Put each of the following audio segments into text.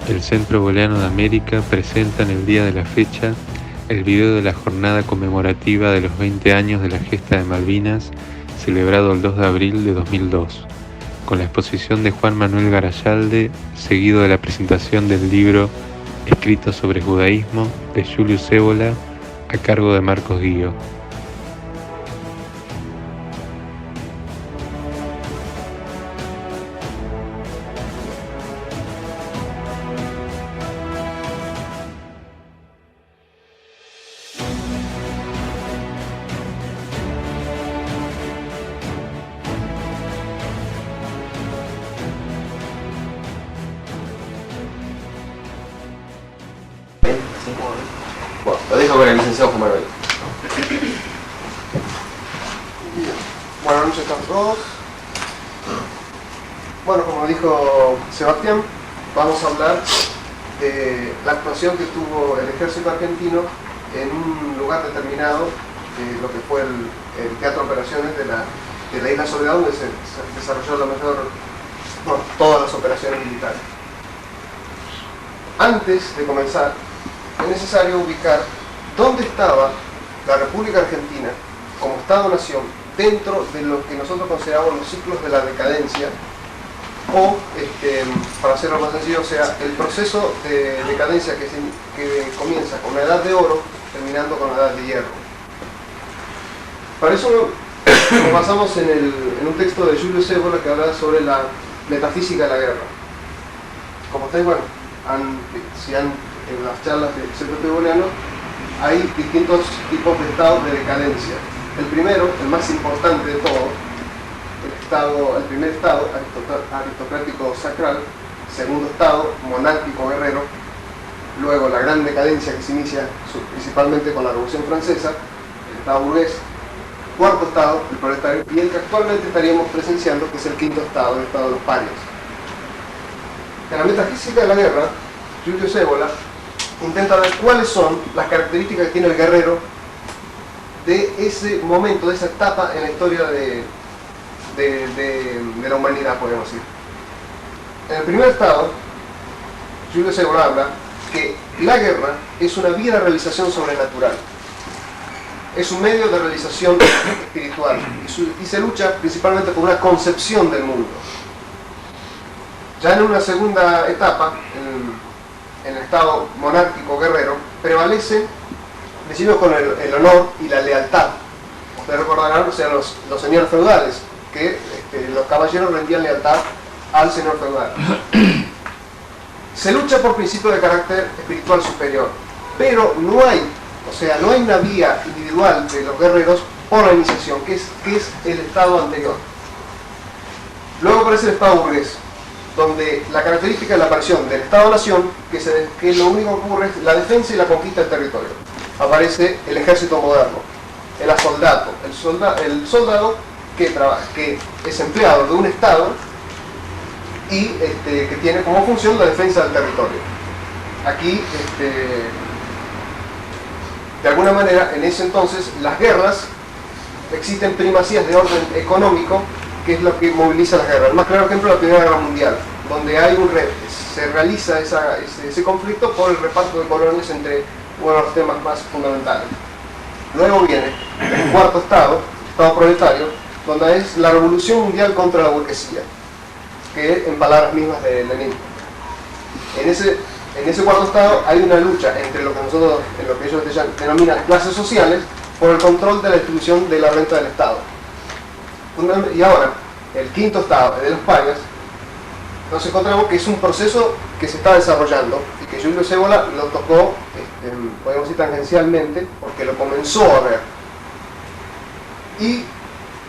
El Centro Booleano de América presenta en el día de la fecha el video de la jornada conmemorativa de los 20 años de la gesta de Malvinas, celebrado el 2 de abril de 2002, con la exposición de Juan Manuel Garayalde, seguido de la presentación del libro Escritos sobre Judaísmo de Julius Evola, a cargo de Marcos Guío. Bueno, lo dejo con el licenciado Juan Manuel. Buenas noches a todos. Bueno, como dijo Sebastián, vamos a hablar de la actuación que tuvo el ejército argentino en un lugar determinado, lo que fue el Teatro de Operaciones de la Isla Soledad, donde se desarrolló todas las operaciones militares. Antes de comenzar, es necesario ubicar dónde estaba la República Argentina como Estado-Nación dentro de lo que nosotros consideramos los ciclos de la decadencia, o, para hacerlo más sencillo, o sea, el proceso de decadencia que comienza con la Edad de Oro, terminando con la Edad de Hierro. Para eso nos basamos en un texto de Julius Evola que habla sobre la metafísica de la guerra. Como ustedes, bueno, en las charlas del Centro Booleano hay distintos tipos de estados de decadencia. El primero, el más importante de todos, el primer estado aristocrático sacral, segundo estado monárquico guerrero, luego la gran decadencia que se inicia principalmente con la Revolución Francesa, el estado burgués, cuarto estado, el proletario, y el que actualmente estaríamos presenciando, que es el quinto estado, el estado de los parias. En la metafísica de la guerra, Julius Evola intenta ver cuáles son las características que tiene el guerrero de ese momento, de esa etapa en la historia de la humanidad, podemos decir. En el primer estado, Julius Evola habla que la guerra es una vía de realización sobrenatural, es un medio de realización espiritual, y se lucha principalmente por una concepción del mundo. Ya en una segunda etapa, en el estado monárquico guerrero, prevalece, decimos, con el honor y la lealtad. Ustedes recordarán, o sea, los señores feudales, que los caballeros rendían lealtad al señor feudal. Se lucha por principios de carácter espiritual superior, pero no hay una vía individual de los guerreros por la iniciación, que es el estado anterior. Luego aparece el estado burgués, donde la característica es la aparición del Estado-Nación, que lo único que ocurre es la defensa y la conquista del territorio. Aparece el ejército moderno, el asoldato, el soldado que es empleado de un Estado y que tiene como función la defensa del territorio. Aquí, de alguna manera, en ese entonces, las guerras, existen primacías de orden económico, que es lo que moviliza las guerras. El más claro ejemplo es la Primera Guerra Mundial, donde se realiza ese conflicto por el reparto de colonias entre uno de los temas más fundamentales. Luego viene el cuarto estado proletario, donde es la revolución mundial contra la burguesía, que en palabras mismas de Lenin. En ese cuarto estado hay una lucha entre lo que ellos denominan clases sociales por el control de la distribución de la renta del Estado. Y ahora, el quinto estado de los parias, nos encontramos que es un proceso que se está desarrollando y que Julius Evola lo tocó, podemos decir, tangencialmente, porque lo comenzó a ver. Y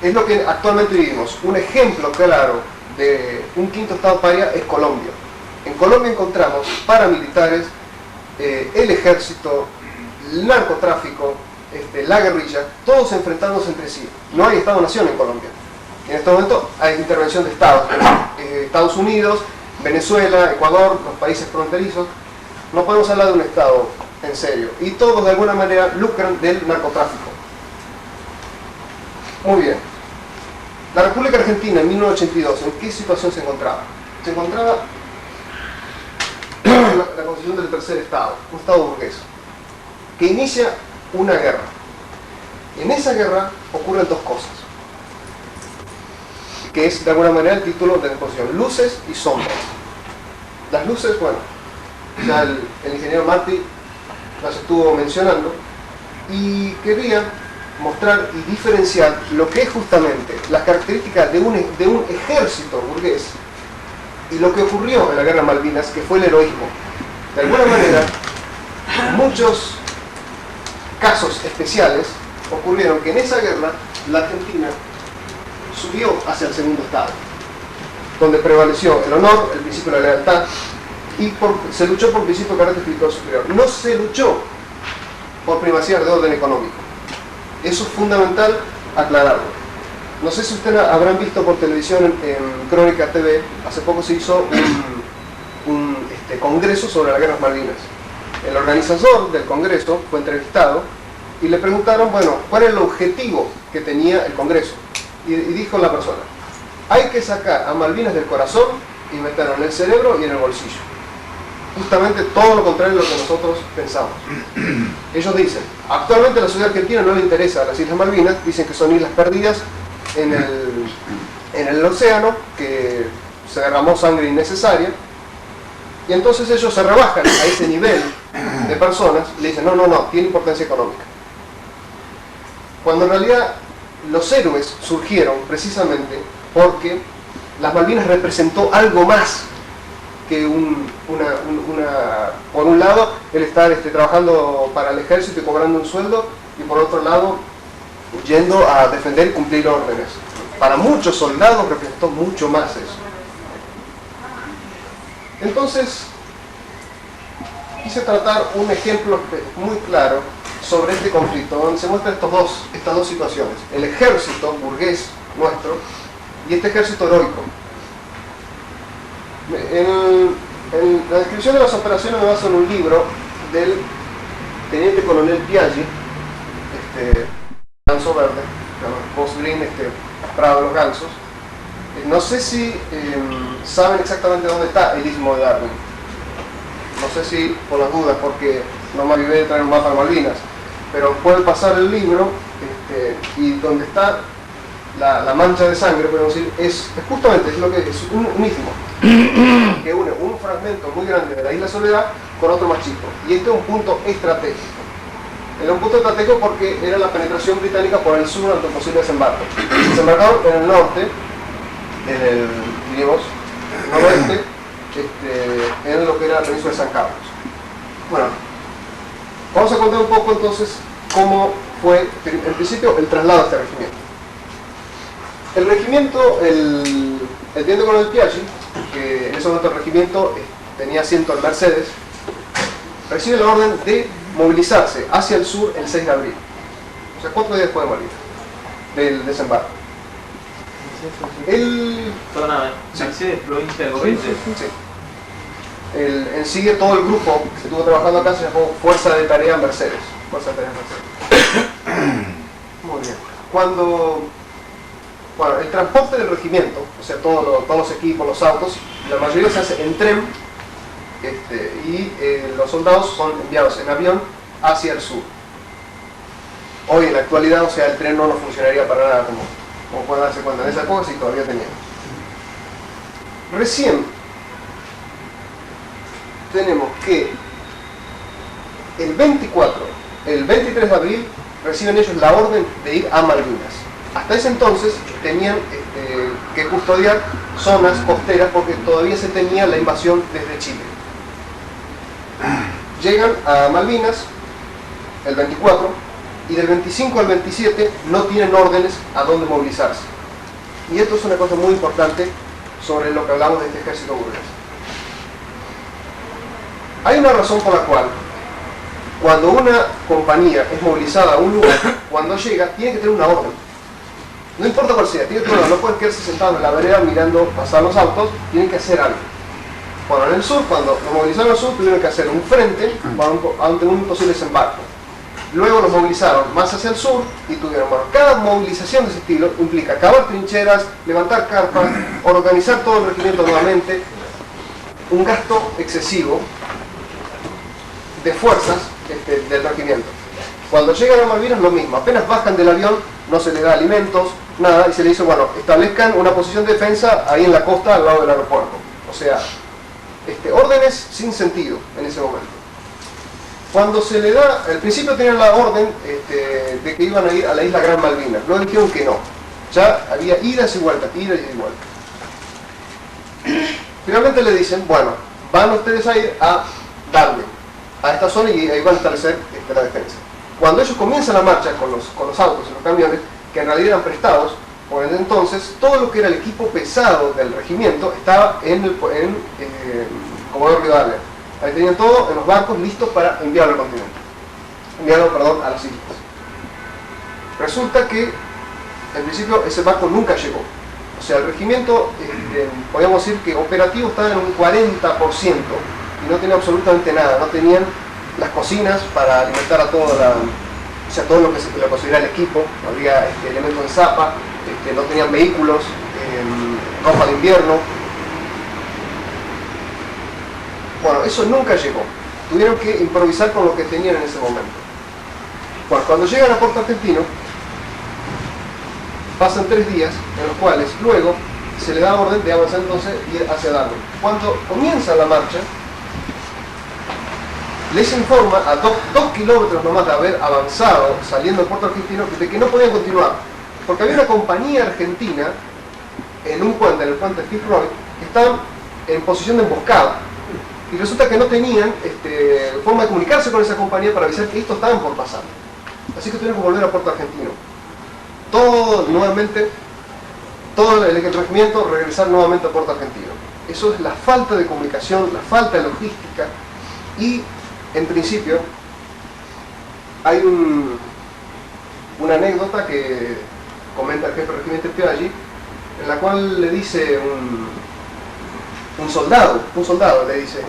es lo que actualmente vivimos. Un ejemplo claro de un quinto estado paria es Colombia. En Colombia encontramos paramilitares, el ejército, el narcotráfico, la guerrilla, todos enfrentándose entre sí. No hay Estado-Nación en Colombia. En este momento hay intervención de Estados, Estados Unidos, Venezuela, Ecuador, los países fronterizos. No podemos hablar de un Estado en serio. Y todos de alguna manera lucran del narcotráfico. Muy bien. La República Argentina en 1982, ¿en qué situación se encontraba? Se encontraba la constitución del tercer Estado, un Estado burgués, que inicia una guerra. En esa guerra ocurren dos cosas, que es de alguna manera el título de la exposición: luces y sombras. Las luces, bueno, ya el ingeniero Martí las estuvo mencionando, y quería mostrar y diferenciar lo que es justamente las características de un ejército burgués y lo que ocurrió en la Guerra de Malvinas, que fue el heroísmo. De alguna manera, muchos casos especiales ocurrieron que en esa guerra la Argentina subió hacia el segundo estado, donde prevaleció el honor, el principio de la lealtad, y se luchó por el principio de carácter espiritual superior. No se luchó por primacía de orden económico. Eso es fundamental aclararlo. No sé si ustedes habrán visto por televisión en Crónica TV, hace poco se hizo un congreso sobre las guerras Malvinas. El organizador del congreso fue entrevistado y le preguntaron, bueno, ¿cuál es el objetivo que tenía el congreso? Y dijo la persona: hay que sacar a Malvinas del corazón y meterlo en el cerebro y en el bolsillo. Justamente todo lo contrario de lo que nosotros pensamos. Ellos dicen, actualmente a la sociedad argentina no le interesa las Islas Malvinas, dicen que son islas perdidas en el océano, que se derramó sangre innecesaria, y entonces ellos se rebajan a ese nivel de personas y le dicen, no, tiene importancia económica. Cuando en realidad los héroes surgieron precisamente porque las Malvinas representó algo más que por un lado el estar trabajando para el ejército y cobrando un sueldo, y por otro lado yendo a defender y cumplir órdenes. Para muchos soldados representó mucho más eso. Entonces quise tratar un ejemplo muy claro sobre este conflicto, donde se muestran estas dos situaciones: el ejército burgués nuestro y este ejército heroico. En la descripción de las operaciones me baso en un libro del teniente coronel Piaggi, Ganso Verde, Post Green, Prado de los Gansos. No sé si saben exactamente dónde está el istmo de Darwin. No sé si, por las dudas, porque no me olvidé de traer un mapa de Malvinas, pero pueden pasar el libro y donde está la mancha de sangre, podemos decir, es justamente lo que es un istmo que une un fragmento muy grande de la isla Soledad con otro más chico, y este es un punto estratégico. Era un punto estratégico porque era la penetración británica por el sur ante un posible desembarco. Desembarcaron en el norte, en el, diríamos, noroeste, en lo que era la península de San Carlos. Bueno, vamos a contar un poco entonces cómo fue, en principio, el traslado a este regimiento. El regimiento, el teniente coronel Piaggi, que en ese momento el regimiento tenía asiento en Mercedes, recibe la orden de movilizarse hacia el sur el 6 de abril, o sea, 4 días después de Malvinas, del desembarco. Perdóname, Mercedes, provincia de Corrientes. Sí. En sí, todo el grupo que estuvo trabajando acá se llamó Fuerza de Tarea Mercedes. Fuerza de Tarea Mercedes. Muy bien. Bueno, el transporte del regimiento, o sea, todos los equipos, los autos, la mayoría se hace en tren, y los soldados son enviados en avión hacia el sur. Hoy en la actualidad, o sea, el tren no funcionaría para nada, como pueden darse cuenta. En esa época sí todavía tenían. Recién tenemos que el 23 de abril reciben ellos la orden de ir a Malvinas. Hasta ese entonces tenían que custodiar zonas costeras porque todavía se tenía la invasión desde Chile. Llegan a Malvinas el 24 y del 25 al 27 no tienen órdenes a dónde movilizarse. Y esto es una cosa muy importante sobre lo que hablamos de este ejército burgués. Hay una razón por la cual cuando una compañía es movilizada a un lugar, cuando llega tiene que tener una orden. No importa cuál sea, tiene que tener una orden. No pueden quedarse sentados en la vereda mirando pasar los autos, tienen que hacer algo. Bueno, en el sur, cuando los movilizaron al sur, tuvieron que hacer un frente ante un posible desembarco. Luego los movilizaron más hacia el sur y tuvieron, bueno, cada movilización de ese estilo implica cavar trincheras, levantar carpas, organizar todo el regimiento nuevamente, un gasto excesivo fuerzas del regimiento. Cuando llegan a Malvinas lo mismo, apenas bajan del avión, no se les da alimentos, nada, y se les dice, bueno, establezcan una posición de defensa ahí en la costa al lado del aeropuerto. O sea, órdenes sin sentido en ese momento. Cuando se le da, al principio tenían la orden de que iban a ir a la isla Gran Malvinas, luego dijeron que no. Ya había idas y vueltas, idas y vueltas. Finalmente le dicen, bueno, van ustedes a ir a Darwin, a esta zona, y ahí van a establecer la defensa. Cuando ellos comienzan la marcha con los autos y los camiones, que en realidad eran prestados, por entonces todo lo que era el equipo pesado del regimiento estaba en Comodoro Rivadavia. Ahí tenían todo en los barcos listos para enviarlo al continente. Enviarlo, a las islas. Resulta que, en principio, ese barco nunca llegó. O sea, el regimiento, podríamos decir que operativo estaba en un 40% y no tenía absolutamente nada. No tenían las cocinas para alimentar a todo lo que se le considera el equipo. No había elementos de zapa, no tenían vehículos, ropa de invierno. Bueno, eso nunca llegó. Tuvieron que improvisar con lo que tenían en ese momento. Bueno, cuando llegan a Puerto Argentino, pasan 3 días, en los cuales luego se le da orden de avanzar entonces y ir hacia Darwin. Cuando comienza la marcha, les informa a 2 kilómetros nomás de haber avanzado saliendo de Puerto Argentino de que no podían continuar, porque había una compañía argentina en un puente, en el puente Fitzroy, que estaban en posición de emboscada, y resulta que no tenían forma de comunicarse con esa compañía para avisar que estos estaban por pasar. Así que tuvieron que volver a Puerto Argentino. Todo el regimiento regresar nuevamente a Puerto Argentino. Eso es la falta de comunicación, la falta de logística, y en principio hay una anécdota que comenta el jefe del regimiento allí, en la cual le dice un soldado le dice,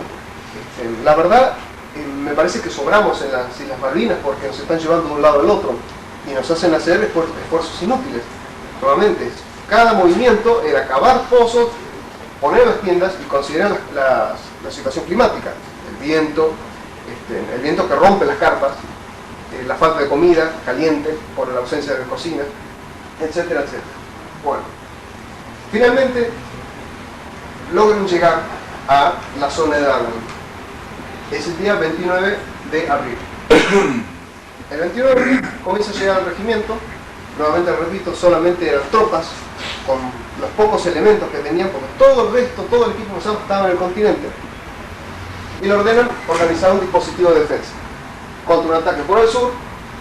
la verdad me parece que sobramos en las Islas Malvinas porque nos están llevando de un lado al otro y nos hacen hacer esfuerzos inútiles. Nuevamente, cada movimiento era cavar pozos, poner las tiendas y considerar la situación climática, el viento que rompe las carpas, la falta de comida caliente por la ausencia de cocina, etcétera, etcétera. Bueno, finalmente logran llegar a la zona de Darwin. Es el día 29 de abril. El 29 de abril comienza a llegar al regimiento. Nuevamente repito, solamente eran tropas con los pocos elementos que tenían, porque todo el resto, todo el equipo pesado estaba en el continente. Y le ordenan organizar un dispositivo de defensa contra un ataque por el sur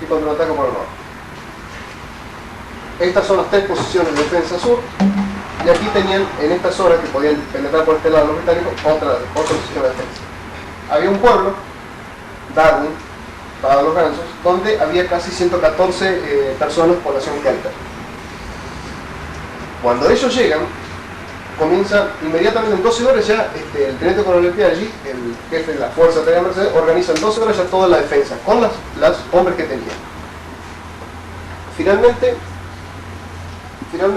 y contra un ataque por el norte. Estas son las 3 posiciones de defensa sur, y aquí tenían en esta zona que podían penetrar por este lado los británicos otra posición de defensa. Había un pueblo, Darwin, para los gansos, donde había casi 114 personas, población celta. Cuando ellos llegan, comienza inmediatamente en 12 horas ya, el teniente coronel allí, el jefe de la Fuerza Aérea Mercedes, organiza en 12 horas ya toda la defensa, con las hombres que tenían. Finalmente, llegan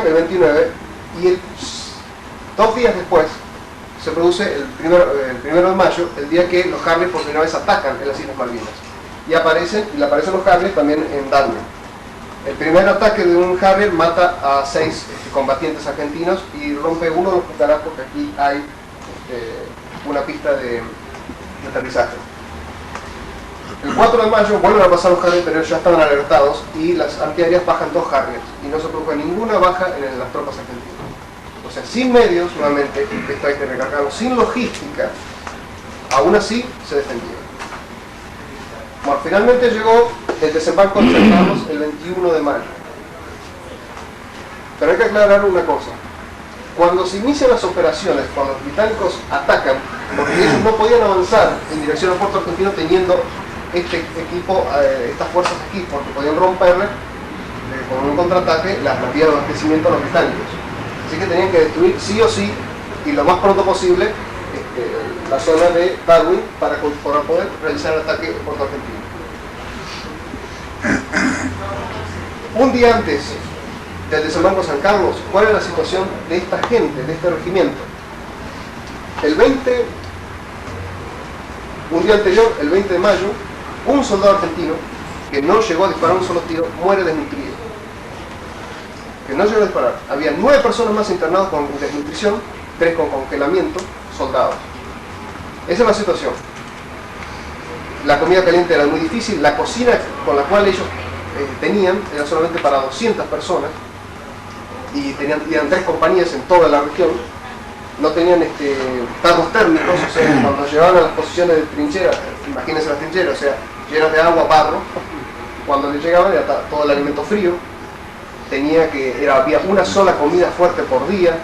el 29 y 2 días después se produce el primero de mayo, el día que los Harriers por primera vez atacan en las Islas Malvinas. Y aparecen los Harriers también en Darwin. El primer ataque de un Harrier mata a 6 combatientes argentinos y rompe uno de los cucarachos, porque aquí hay una pista de aterrizaje. El 4 de mayo vuelven a pasar los Harriers, pero ellos ya estaban alertados y las antiaéreas bajan 2 Harriers y no se produjo ninguna baja en las tropas argentinas. O sea, sin medios, nuevamente, esto hay que recargarlo, sin logística, aún así se defendía. Bueno, finalmente llegó el desembarco de San Carlos el 21 de mayo. Pero hay que aclarar una cosa. Cuando se inician las operaciones, cuando los británicos atacan, porque ellos no podían avanzar en dirección a Puerto Argentino teniendo este equipo, estas fuerzas aquí, porque podían romperle con un contraataque las vías de abastecimiento a los británicos. Así que tenían que destruir sí o sí, y lo más pronto posible, la zona de Darwin para poder realizar el ataque en Puerto Argentino. Un día antes del desembarco de San Carlos, ¿cuál era la situación de esta gente, de este regimiento? Un día anterior, el 20 de mayo, un soldado argentino que no llegó a disparar un solo tiro muere desnutrido. Que no llegó a disparar. Había 9 personas más internadas con desnutrición, 3 con congelamiento, soldados. Esa es la situación. La comida caliente era muy difícil, la cocina con la cual ellos tenían era solamente para 200 personas y eran 3 compañías en toda la región. No tenían tarros térmicos, o sea, cuando llegaban a las posiciones de trinchera, imagínense las trincheras, o sea, llenas de agua, barro, cuando les llegaban era todo el alimento frío, había una sola comida fuerte por día,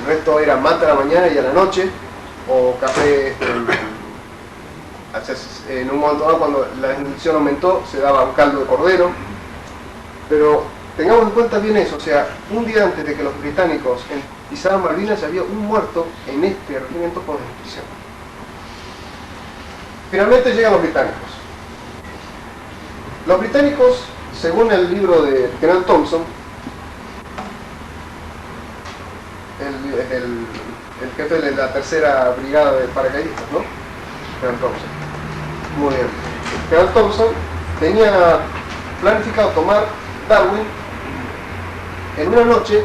el resto era mate a la mañana y a la noche, o café, en un momento dado cuando la desnutrición aumentó, se daba un caldo de cordero, pero tengamos en cuenta bien eso, o sea, un día antes de que los británicos pisaran Malvinas había un muerto en este regimiento por desnutrición. Finalmente llegan los británicos. Los británicos, según el libro de General Thompson, el jefe de la tercera brigada de paracaidistas, ¿no? General Thompson. Muy bien. General Thompson tenía planificado tomar Darwin en una noche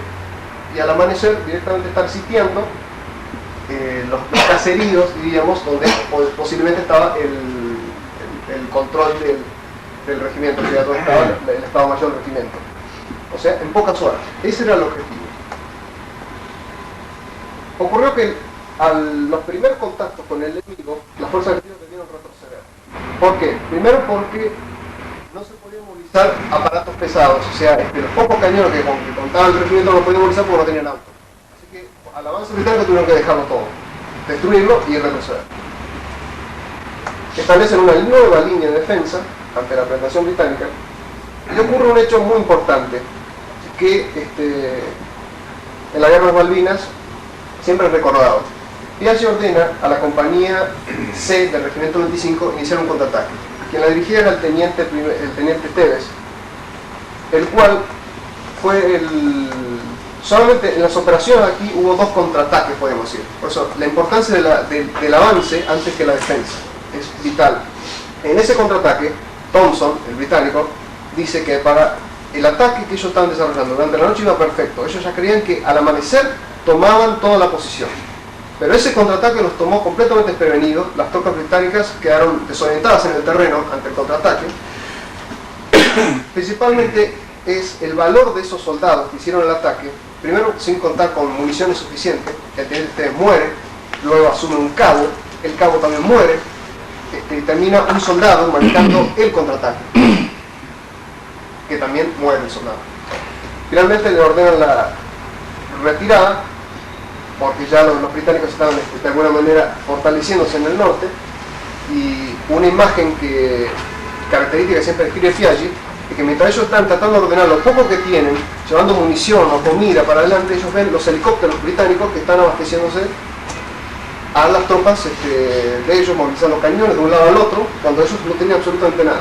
y al amanecer directamente estar sitiando los caseríos, diríamos, donde posiblemente estaba el control del regimiento, o sea, donde estaba el Estado Mayor del regimiento. O sea, en pocas horas. Ese era el objetivo. Ocurrió que los primeros contactos con el enemigo, las fuerzas argentinas debieron retroceder. ¿Por qué? Primero porque no se podían movilizar aparatos pesados, o sea, los pocos cañones que contaban el regimiento no lo podían movilizar porque no tenían auto. Así que al avance británico tuvieron que dejarlo todo, destruirlo y retroceder. Establecen una nueva línea de defensa ante la penetración británica y ocurre un hecho muy importante que en la guerra de Malvinas siempre es recordado. Piaggi ordena a la compañía C del regimiento 25 iniciar un contraataque. Quien la dirigía era el teniente Tevez, el cual fue solamente en las operaciones aquí hubo 2 contraataques, podemos decir. Por eso la importancia del avance antes que la defensa es vital. En ese contraataque, Thompson, el británico, dice que para el ataque que ellos estaban desarrollando durante la noche iba perfecto. Ellos ya creían que al amanecer tomaban toda la posición. Pero ese contraataque los tomó completamente desprevenidos, las tropas británicas quedaron desorientadas en el terreno ante el contraataque. Principalmente es el valor de esos soldados que hicieron el ataque, primero sin contar con municiones suficientes, el teniente muere, luego asume un cabo, el cabo también muere, y termina un soldado manejando el contraataque, que también muere el soldado. Finalmente le ordenan la retirada, porque ya los británicos estaban de alguna manera fortaleciéndose en el norte, y una imagen característica que siempre describe Piaggi es que mientras ellos están tratando de ordenar lo poco que tienen, llevando munición o comida para adelante, ellos ven los helicópteros británicos que están abasteciéndose a las tropas de ellos, movilizando cañones de un lado al otro, cuando ellos no tenían absolutamente nada.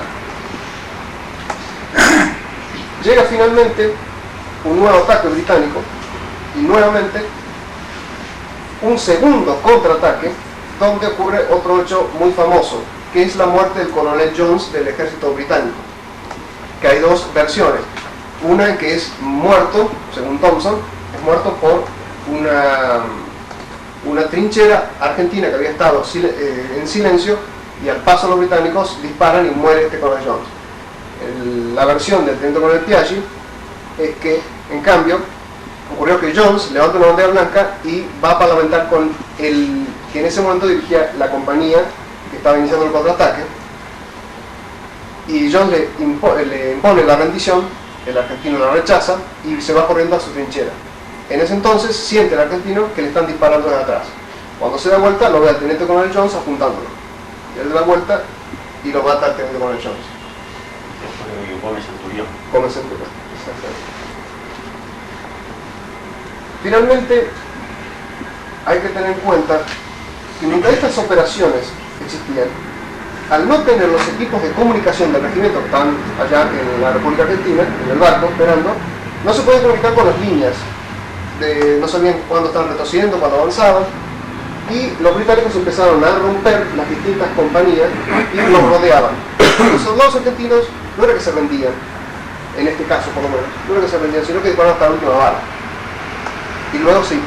Llega finalmente un nuevo ataque británico y nuevamente un segundo contraataque donde ocurre otro hecho muy famoso, que es la muerte del coronel Jones del ejército británico, que hay 2 versiones, una en que es muerto, según Thompson, es muerto por una trinchera argentina que había estado en silencio y al paso los británicos disparan y muere este coronel Jones. La versión del teniente coronel Piaggi es que, en cambio, ocurrió que Jones levanta una bandera blanca y va a parlamentar con el que en ese momento dirigía la compañía que estaba iniciando el contraataque, y Jones le impone la rendición, el argentino la rechaza y se va corriendo a su trinchera. En ese entonces siente el argentino que le están disparando desde atrás. Cuando se da vuelta lo ve al teniente coronel Jones apuntándolo, y él da vuelta y lo mata al teniente coronel Jones. Come Centurión. Come Centurión, exactamente. Finalmente, hay que tener en cuenta que mientras estas operaciones existían, al no tener los equipos de comunicación del regimiento que estaban allá en la República Argentina, en el barco, esperando, No se podían comunicar con las líneas, no sabían cuándo estaban retrocediendo, cuándo avanzaban, y los británicos empezaron a romper las distintas compañías y los rodeaban. Los soldados argentinos no era que se rendían, en este caso por lo menos, no era que se rendían, sino que dispararon hasta la última bala. Y luego sí,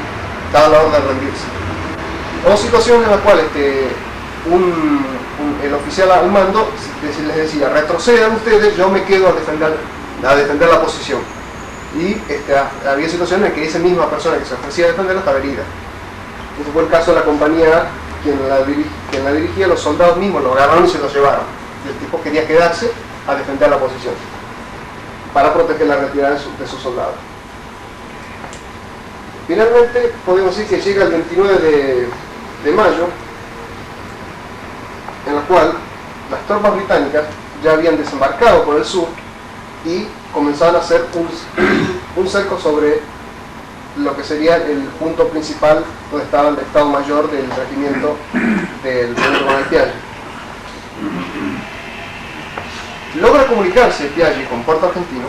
daba la orden de rendirse. O situaciones en las cuales el oficial al mando les decía: retrocedan ustedes, yo me quedo a defender la posición. Y había situaciones en que esa misma persona que se ofrecía a defenderla estaba herida. Ese fue el caso de la compañía quien la dirigía. Los soldados mismos lo agarraron y se lo llevaron. Y el tipo quería quedarse a defender la posición para proteger la retirada de sus soldados. Finalmente podemos decir que llega el 29 de mayo, en la cual las tropas británicas ya habían desembarcado por el sur y comenzaban a hacer un cerco sobre lo que sería el punto principal donde estaba el Estado Mayor del regimiento del Coronel Piaggi. Logra comunicarse Piaggi con Puerto Argentino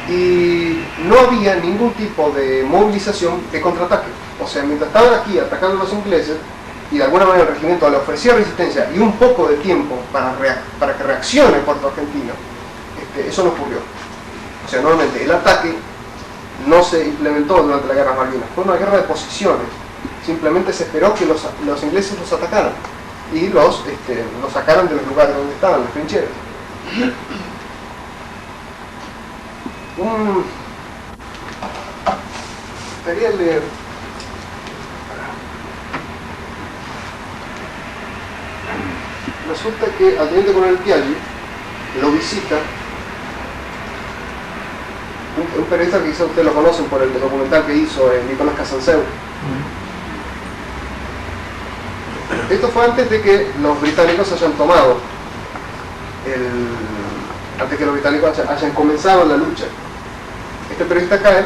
y no había ningún tipo de movilización de contraataque. O sea, mientras estaban aquí atacando a los ingleses y de alguna manera el regimiento le ofrecía resistencia y un poco de tiempo para que reaccione Puerto Argentino, eso no ocurrió. O sea, normalmente el ataque no se implementó durante la guerra Malvinas, fue una guerra de posiciones. Simplemente se esperó que los ingleses los atacaran y los sacaran de los lugares donde estaban, las trincheras. Quería leer. Resulta que al teniente coronel Piaggi lo visita un periodista que quizá ustedes lo conocen por el documental que hizo Nicolás Casanseu. Esto fue antes de que los británicos hayan tomado antes que los británicos hayan comenzado la lucha. Este periodista cae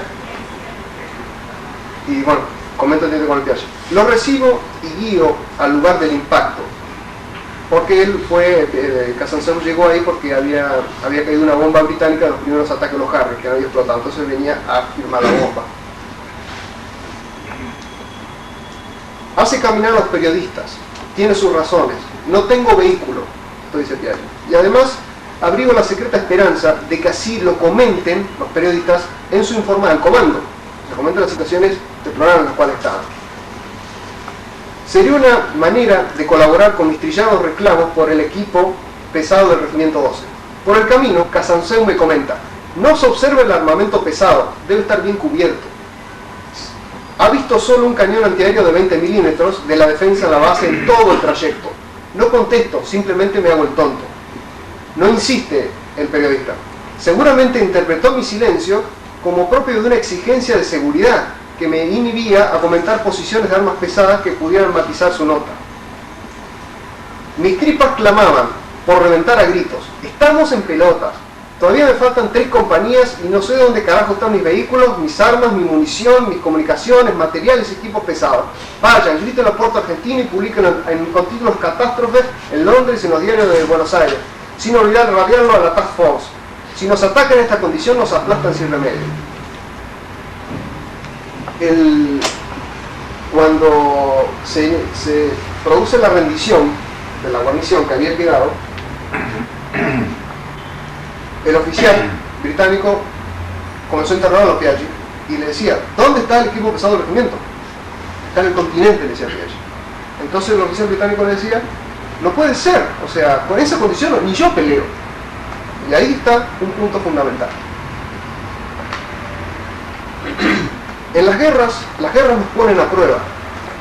y bueno, comenta el teniente coronel Piaggi: lo recibo y guío al lugar del impacto, porque Casanseu llegó ahí porque había caído una bomba británica de los primeros ataques de los Harris que había explotado, entonces venía a firmar la bomba. Hace caminar a los periodistas, tiene sus razones. No tengo vehículo, esto dice Piaggi, y además abrigo la secreta esperanza de que así lo comenten los periodistas en su informe al comando. Se comentan las situaciones deplorables en las cuales estaban. Sería una manera de colaborar con mis trillados reclamos por el equipo pesado del Regimiento 12. Por el camino, Casanseu me comenta: no se observa el armamento pesado, debe estar bien cubierto. Ha visto solo un cañón antiaéreo de 20 milímetros de la defensa de la base en todo el trayecto. No contesto, simplemente me hago el tonto. No insiste el periodista. Seguramente interpretó mi silencio como propio de una exigencia de seguridad que me inhibía a comentar posiciones de armas pesadas que pudieran matizar su nota. Mis tripas clamaban por reventar a gritos: estamos en pelotas, todavía me faltan 3 compañías y no sé dónde carajo están mis vehículos, mis armas, mi munición, mis comunicaciones, materiales y equipos pesados. Vayan, griten a Puerto Argentino y publiquen con títulos catástrofes en Londres y en los diarios de Buenos Aires, sin olvidar radiarlo a la Task Force. Si nos atacan en esta condición, nos aplastan sin remedio. Cuando se produce la rendición de la guarnición que había quedado, el oficial británico comenzó a interrogar a los Piaggi y le decía: ¿dónde está el equipo pesado del regimiento? Está en el continente, le decía Piaggi. Entonces el oficial británico le decía: no puede ser, o sea, con esa condición ni yo peleo. Y ahí está un punto fundamental. En las guerras nos ponen a prueba,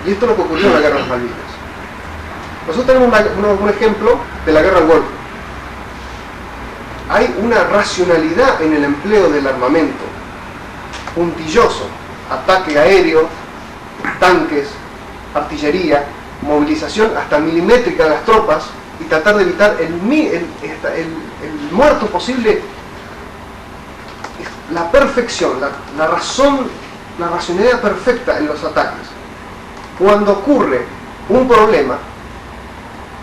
y esto es lo que ocurrió en la guerra de las Malvinas. Nosotros tenemos un ejemplo de la guerra del Golfo. Hay una racionalidad en el empleo del armamento, puntilloso, ataque aéreo, tanques, artillería, movilización hasta milimétrica de las tropas y tratar de evitar el muerto posible. La perfección, la racionalidad perfecta en los ataques. Cuando ocurre un problema,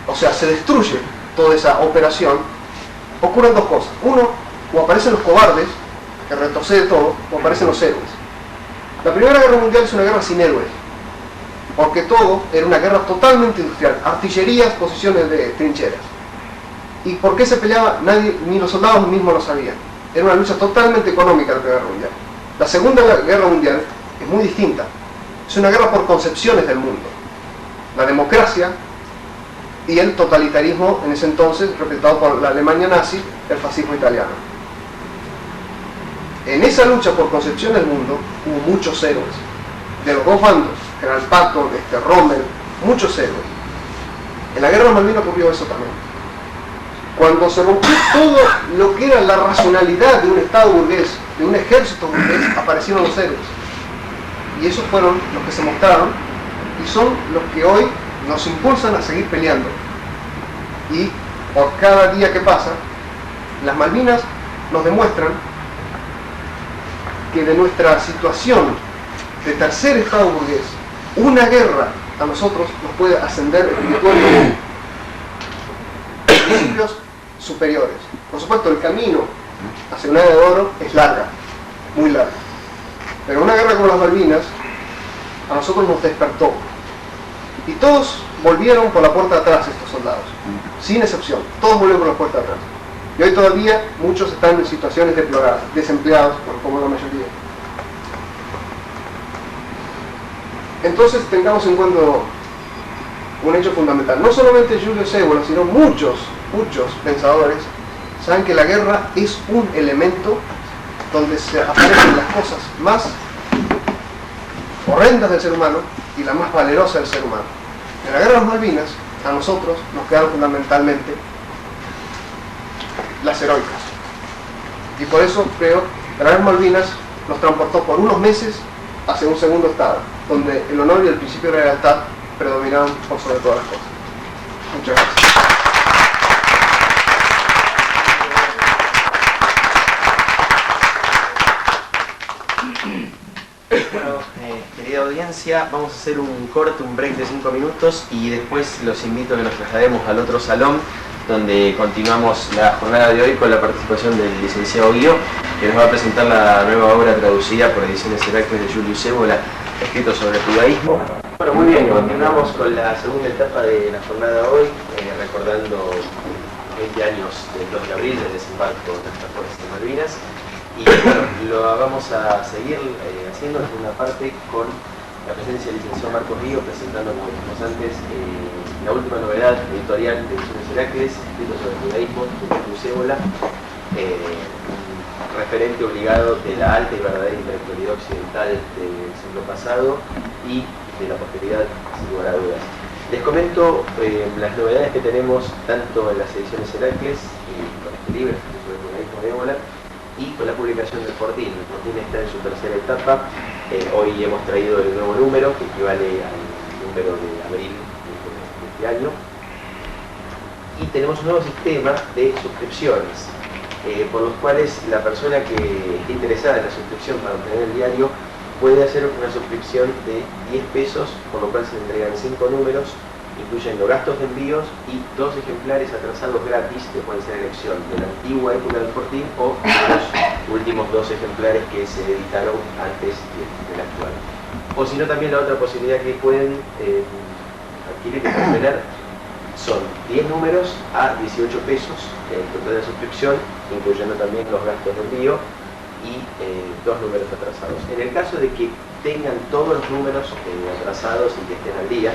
o sea, se destruye toda esa operación, ocurren 2 cosas. Uno, o aparecen los cobardes que retrocede todo, como aparecen los héroes. La Primera Guerra Mundial es una guerra sin héroes, porque todo era una guerra totalmente industrial, artillerías, posiciones de trincheras. ¿Y por qué se peleaba? Nadie, ni los soldados mismos lo sabían. Era una lucha totalmente económica la Primera Guerra Mundial. La Segunda Guerra Mundial es muy distinta. Es una guerra por concepciones del mundo. La democracia y el totalitarismo en ese entonces, representado por la Alemania nazi, el fascismo italiano. En esa lucha por concepción del mundo hubo muchos héroes. De los dos bandos, General Patton, Rommel, muchos héroes. En la Guerra de Malvinas ocurrió eso también. Cuando se rompió todo lo que era la racionalidad de un Estado burgués, de un ejército burgués, aparecieron los héroes. Y esos fueron los que se mostraron y son los que hoy nos impulsan a seguir peleando. Y por cada día que pasa, las Malvinas nos demuestran que de nuestra situación de tercer Estado burgués, una guerra a nosotros nos puede ascender espiritualmente a principios superiores. Por supuesto, el camino hacia una era de oro es larga, muy larga. Pero una guerra como las Malvinas a nosotros nos despertó. Y todos volvieron por la puerta de atrás, estos soldados, sin excepción, todos volvieron por la puerta de atrás. Y hoy todavía muchos están en situaciones deplorables, desempleados, como la mayoría. Entonces tengamos en cuenta un hecho fundamental. No solamente Julius Evola, sino muchos pensadores saben que la guerra es un elemento donde se aparecen las cosas más horrendas del ser humano y la más valerosa del ser humano. En la Guerra de las Malvinas, a nosotros nos quedaron fundamentalmente las heroicas. Y por eso creo que la Guerra de las Malvinas nos transportó por unos meses hacia un segundo estado, donde el honor y el principio de lealtad predominaron por sobre todas las cosas. Muchas gracias. Bueno, querida audiencia, vamos a hacer un corte, un break de 5 minutos y después los invito a que nos traslademos al otro salón donde continuamos la jornada de hoy con la participación del licenciado Guío, que nos va a presentar la nueva obra traducida por Ediciones Heracles de Julius Evola, escrito sobre el judaísmo. Bueno, muy bien, continuamos con la segunda etapa de la jornada de hoy, recordando 20 años del 2 de abril del desembarco de las fuerzas de Malvinas. Y bueno, lo vamos a seguir haciendo en una parte con la presencia del licenciado Marcos Río, presentando, como dijimos antes, la última novedad editorial de Ediciones Heracles, escrito sobre el judaísmo de Julius Evola, un referente obligado de la alta y verdadera intelectualidad occidental del siglo pasado y de la posteridad, sin lugar a dudas. Les comento las novedades que tenemos tanto en las Ediciones Heracles, con este libro, sobre el judaísmo de Evola, y con la publicación del Fortín. El Fortín está en su tercera etapa. Hoy hemos traído el nuevo número, que equivale al número de abril de este año. Y tenemos un nuevo sistema de suscripciones, por los cuales la persona que esté interesada en la suscripción para obtener el diario puede hacer una suscripción de 10 pesos, por lo cual se le entregan 5 números, incluyendo gastos de envíos y 2 ejemplares atrasados gratis, que pueden ser elección de la antigua época del Fortín o de los últimos 2 ejemplares que se editaron antes del actual. O si no, también la otra posibilidad que pueden adquirir y obtener son 10 números a 18 pesos el total de suscripción, incluyendo también los gastos de envío y 2 números atrasados. En el caso de que tengan todos los números atrasados y que estén al día,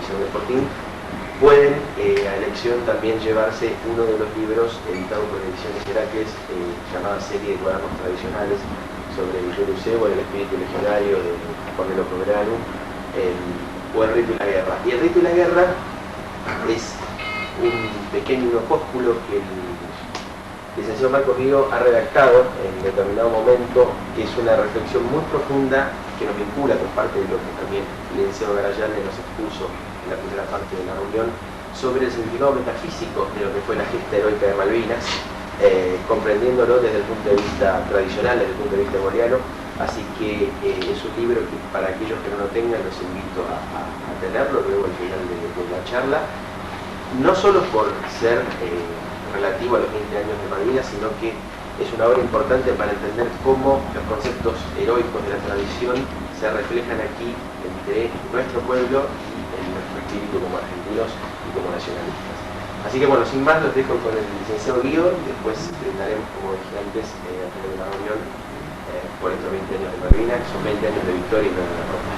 de Fortín, pueden a elección también llevarse uno de los libros editados por Ediciones Heracles, llamada Serie de Cuadernos Tradicionales sobre Julius Evola, el espíritu legionario de Cornelio Proverano, o El Rito y la Guerra. Y El Rito y la Guerra es un pequeño opúsculo que el licenciado Marcos Río ha redactado en determinado momento, que es una reflexión muy profunda que nos vincula con parte de lo que también el licenciado Garayalde nos expuso en la primera parte de la reunión, sobre el significado metafísico de lo que fue la gesta heroica de Malvinas, comprendiéndolo desde el punto de vista tradicional, desde el punto de vista boliano. Así que es un libro que para aquellos que no lo tengan los invito a tenerlo luego al final de la charla, no solo por ser relativo a los 20 años de Malvinas, sino que es una obra importante para entender cómo los conceptos heroicos de la tradición se reflejan aquí entre nuestro pueblo y en nuestro espíritu como argentinos y como nacionalistas. Así que bueno, sin más los dejo con el licenciado Guido y después brindaremos, como dije antes, a tener una reunión por estos 20 años de Malvinas, que son 20 años de victoria y no de derrota.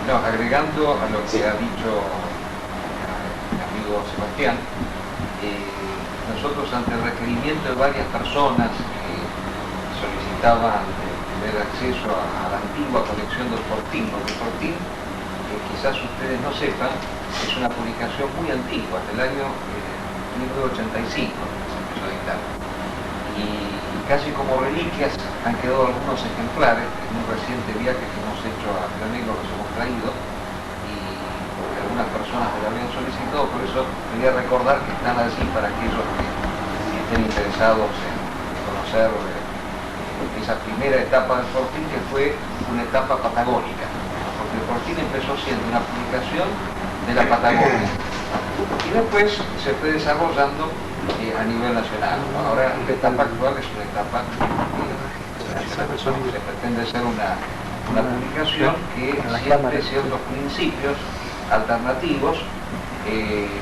No, agregando a lo que ha dicho el amigo Sebastián, nosotros ante el requerimiento de varias personas que solicitaban tener acceso a la antigua colección del Fortín, porque el Fortín, quizás ustedes no sepan, es una publicación muy antigua, del año 1985 que se empezó a editar. Y casi como reliquias han quedado algunos ejemplares en un reciente viaje que hemos hecho a Río Negro, los hemos traído, y porque algunas personas me lo habían solicitado, por eso quería recordar que están allí para aquellos que estén interesados en conocer esa primera etapa del Fortín, que fue una etapa patagónica, porque el Fortín empezó siendo una publicación de la Patagonia y después se fue desarrollando a nivel nacional. Ahora la etapa actual es una etapa nacional. Se pretende ser una publicación que siempre ciertos principios alternativos,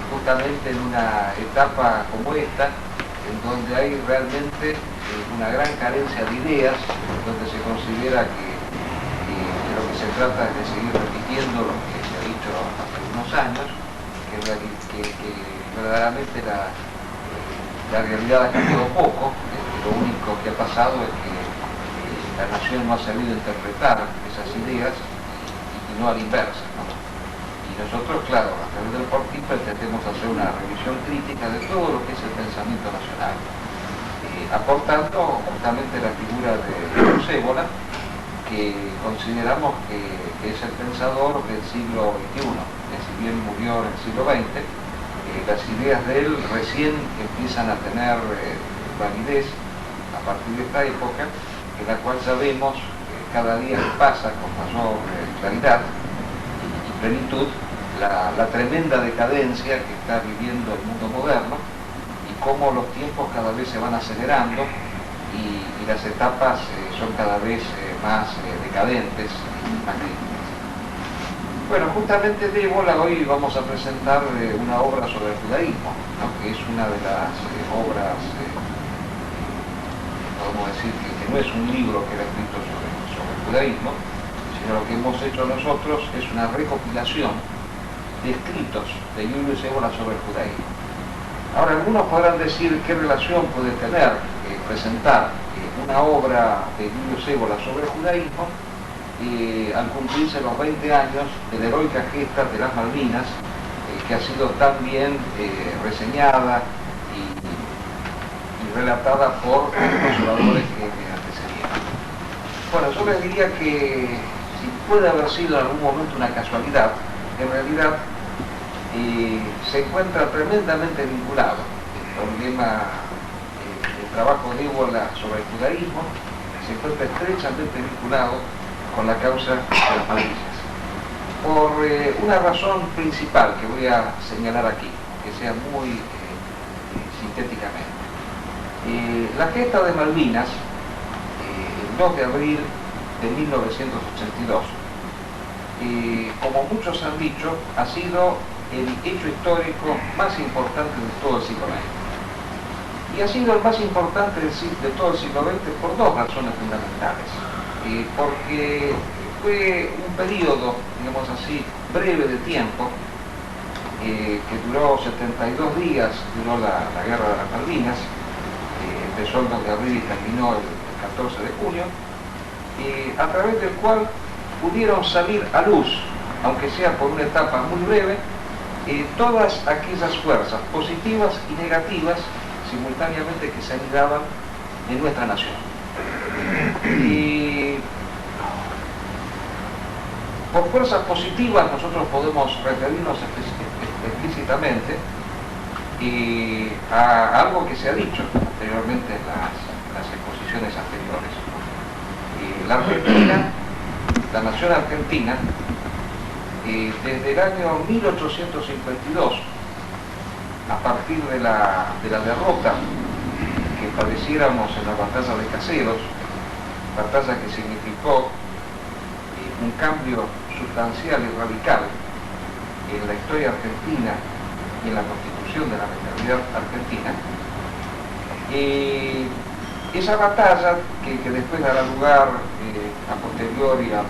justamente en una etapa como esta, en donde hay realmente una gran carencia de ideas, donde se considera que lo que se trata es de seguir repitiendo lo que se ha dicho hace unos años, que verdaderamente la realidad ha cambiado poco. Lo único que ha pasado es que la nación no ha sabido interpretar esas ideas y no a la inversa, ¿no? Y nosotros, claro, a través del Fortín pretendemos hacer una revisión crítica de todo lo que es el pensamiento nacional, aportando justamente la figura de Luis Évola, que consideramos que es el pensador del siglo XXI, que si bien murió en el siglo XX, las ideas de él recién empiezan a tener validez a partir de esta época, en la cual sabemos cada día que pasa con mayor claridad y plenitud la tremenda decadencia que está viviendo el mundo moderno y cómo los tiempos cada vez se van acelerando y las etapas son cada vez más decadentes y más críticas. Bueno, justamente de Évola hoy vamos a presentar una obra sobre el judaísmo, ¿no? Que es una de las obras, podemos decir que no es un libro que era escrito sobre el judaísmo, sino lo que hemos hecho nosotros es una recopilación de escritos de Julius Évola sobre el judaísmo. Ahora, algunos podrán decir qué relación puede tener presentar una obra de Julius Évola sobre el judaísmo al cumplirse los 20 años de la heroica gesta de las Malvinas, que ha sido tan bien reseñada y relatada por los oradores que me antecedieron. Bueno, yo les diría que si puede haber sido en algún momento una casualidad, en realidad se encuentra tremendamente vinculado el problema del trabajo de Évola sobre el judaísmo, se encuentra estrechamente vinculado con la causa de las Malvinas, por una razón principal que voy a señalar aquí, que sea muy sintéticamente. La gesta de Malvinas, el 2 de abril de 1982, como muchos han dicho, ha sido el hecho histórico más importante de todo el siglo XX. Y ha sido el más importante de todo el siglo XX por dos razones fundamentales. Porque fue un periodo, digamos así, breve de tiempo, que duró 72 días, duró la guerra de las Malvinas, empezó el 2 de abril y terminó el 14 de junio, a través del cual pudieron salir a luz, aunque sea por una etapa muy breve, todas aquellas fuerzas positivas y negativas simultáneamente que se anidaban en nuestra nación. Y por fuerzas positivas nosotros podemos referirnos explícitamente a algo que se ha dicho anteriormente en las exposiciones anteriores. La Argentina, la nación argentina, desde el año 1852, a partir de la derrota que padeciéramos en la batalla de Caseros, batalla que significó un cambio sustancial y radical en la historia argentina y en la constitución de la mentalidad argentina. Esa batalla que después dará lugar a posteriori a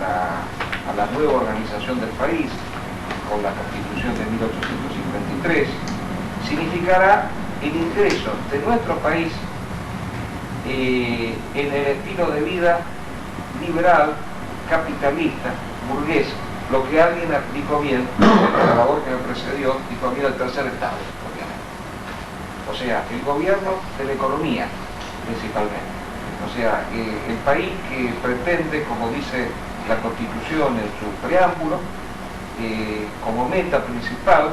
la nueva organización del país con la constitución de 1853 significará el ingreso de nuestro país en el estilo de vida liberal, capitalista, burgués, lo que alguien dijo bien, el orador que me precedió, dijo bien el tercer estado, obviamente. O sea, el gobierno de la economía, principalmente. O sea, el país que pretende, como dice la Constitución en su preámbulo, como meta principal,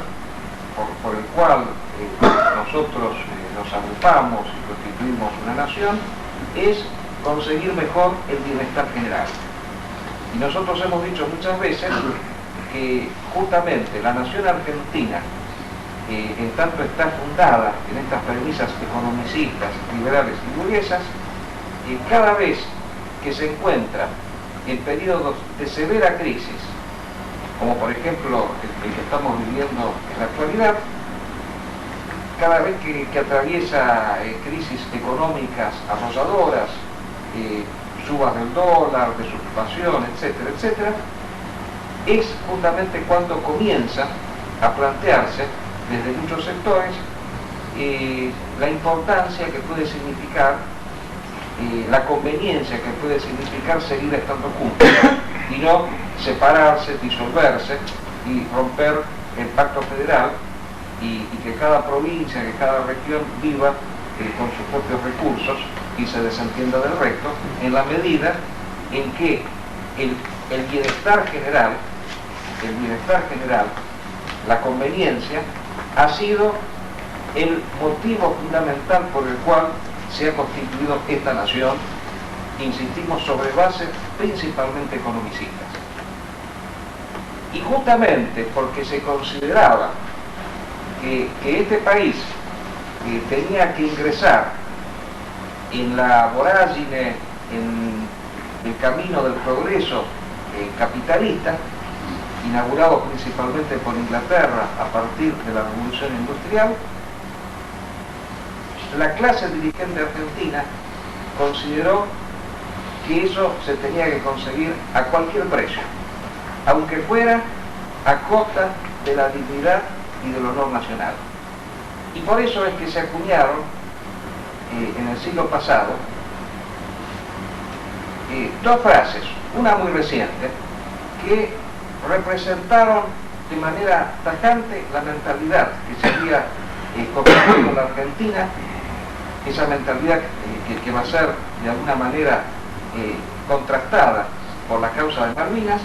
por el cual nosotros nos agrupamos y constituimos una nación, es conseguir mejor el bienestar general. Y nosotros hemos dicho muchas veces que justamente la nación argentina, en tanto está fundada en estas premisas economicistas, liberales y burguesas, cada vez que se encuentra en periodos de severa crisis, como por ejemplo el que estamos viviendo en la actualidad, cada vez que atraviesa crisis económicas arrolladoras, subas del dólar, desocupación, etcétera, etcétera, es justamente cuando comienza a plantearse desde muchos sectores la importancia que puede significar, la conveniencia que puede significar seguir estando juntos y no separarse, disolverse y romper el pacto federal y que cada provincia, que cada región viva con sus propios recursos y se desentienda del resto en la medida en que el bienestar general, la conveniencia, ha sido el motivo fundamental por el cual se ha constituido esta nación, insistimos, sobre bases principalmente economicistas. Y justamente porque se consideraba que este país tenía que ingresar en la vorágine, en el camino del progreso capitalista, inaugurado principalmente por Inglaterra a partir de la Revolución Industrial, la clase dirigente argentina consideró que eso se tenía que conseguir a cualquier precio, aunque fuera a costa de la dignidad y del honor nacional. Y por eso es que se acuñaron en el siglo pasado dos frases, una muy reciente, que representaron de manera tajante la mentalidad que se había construido en la Argentina, esa mentalidad que va a ser de alguna manera contrastada por la causa de Malvinas.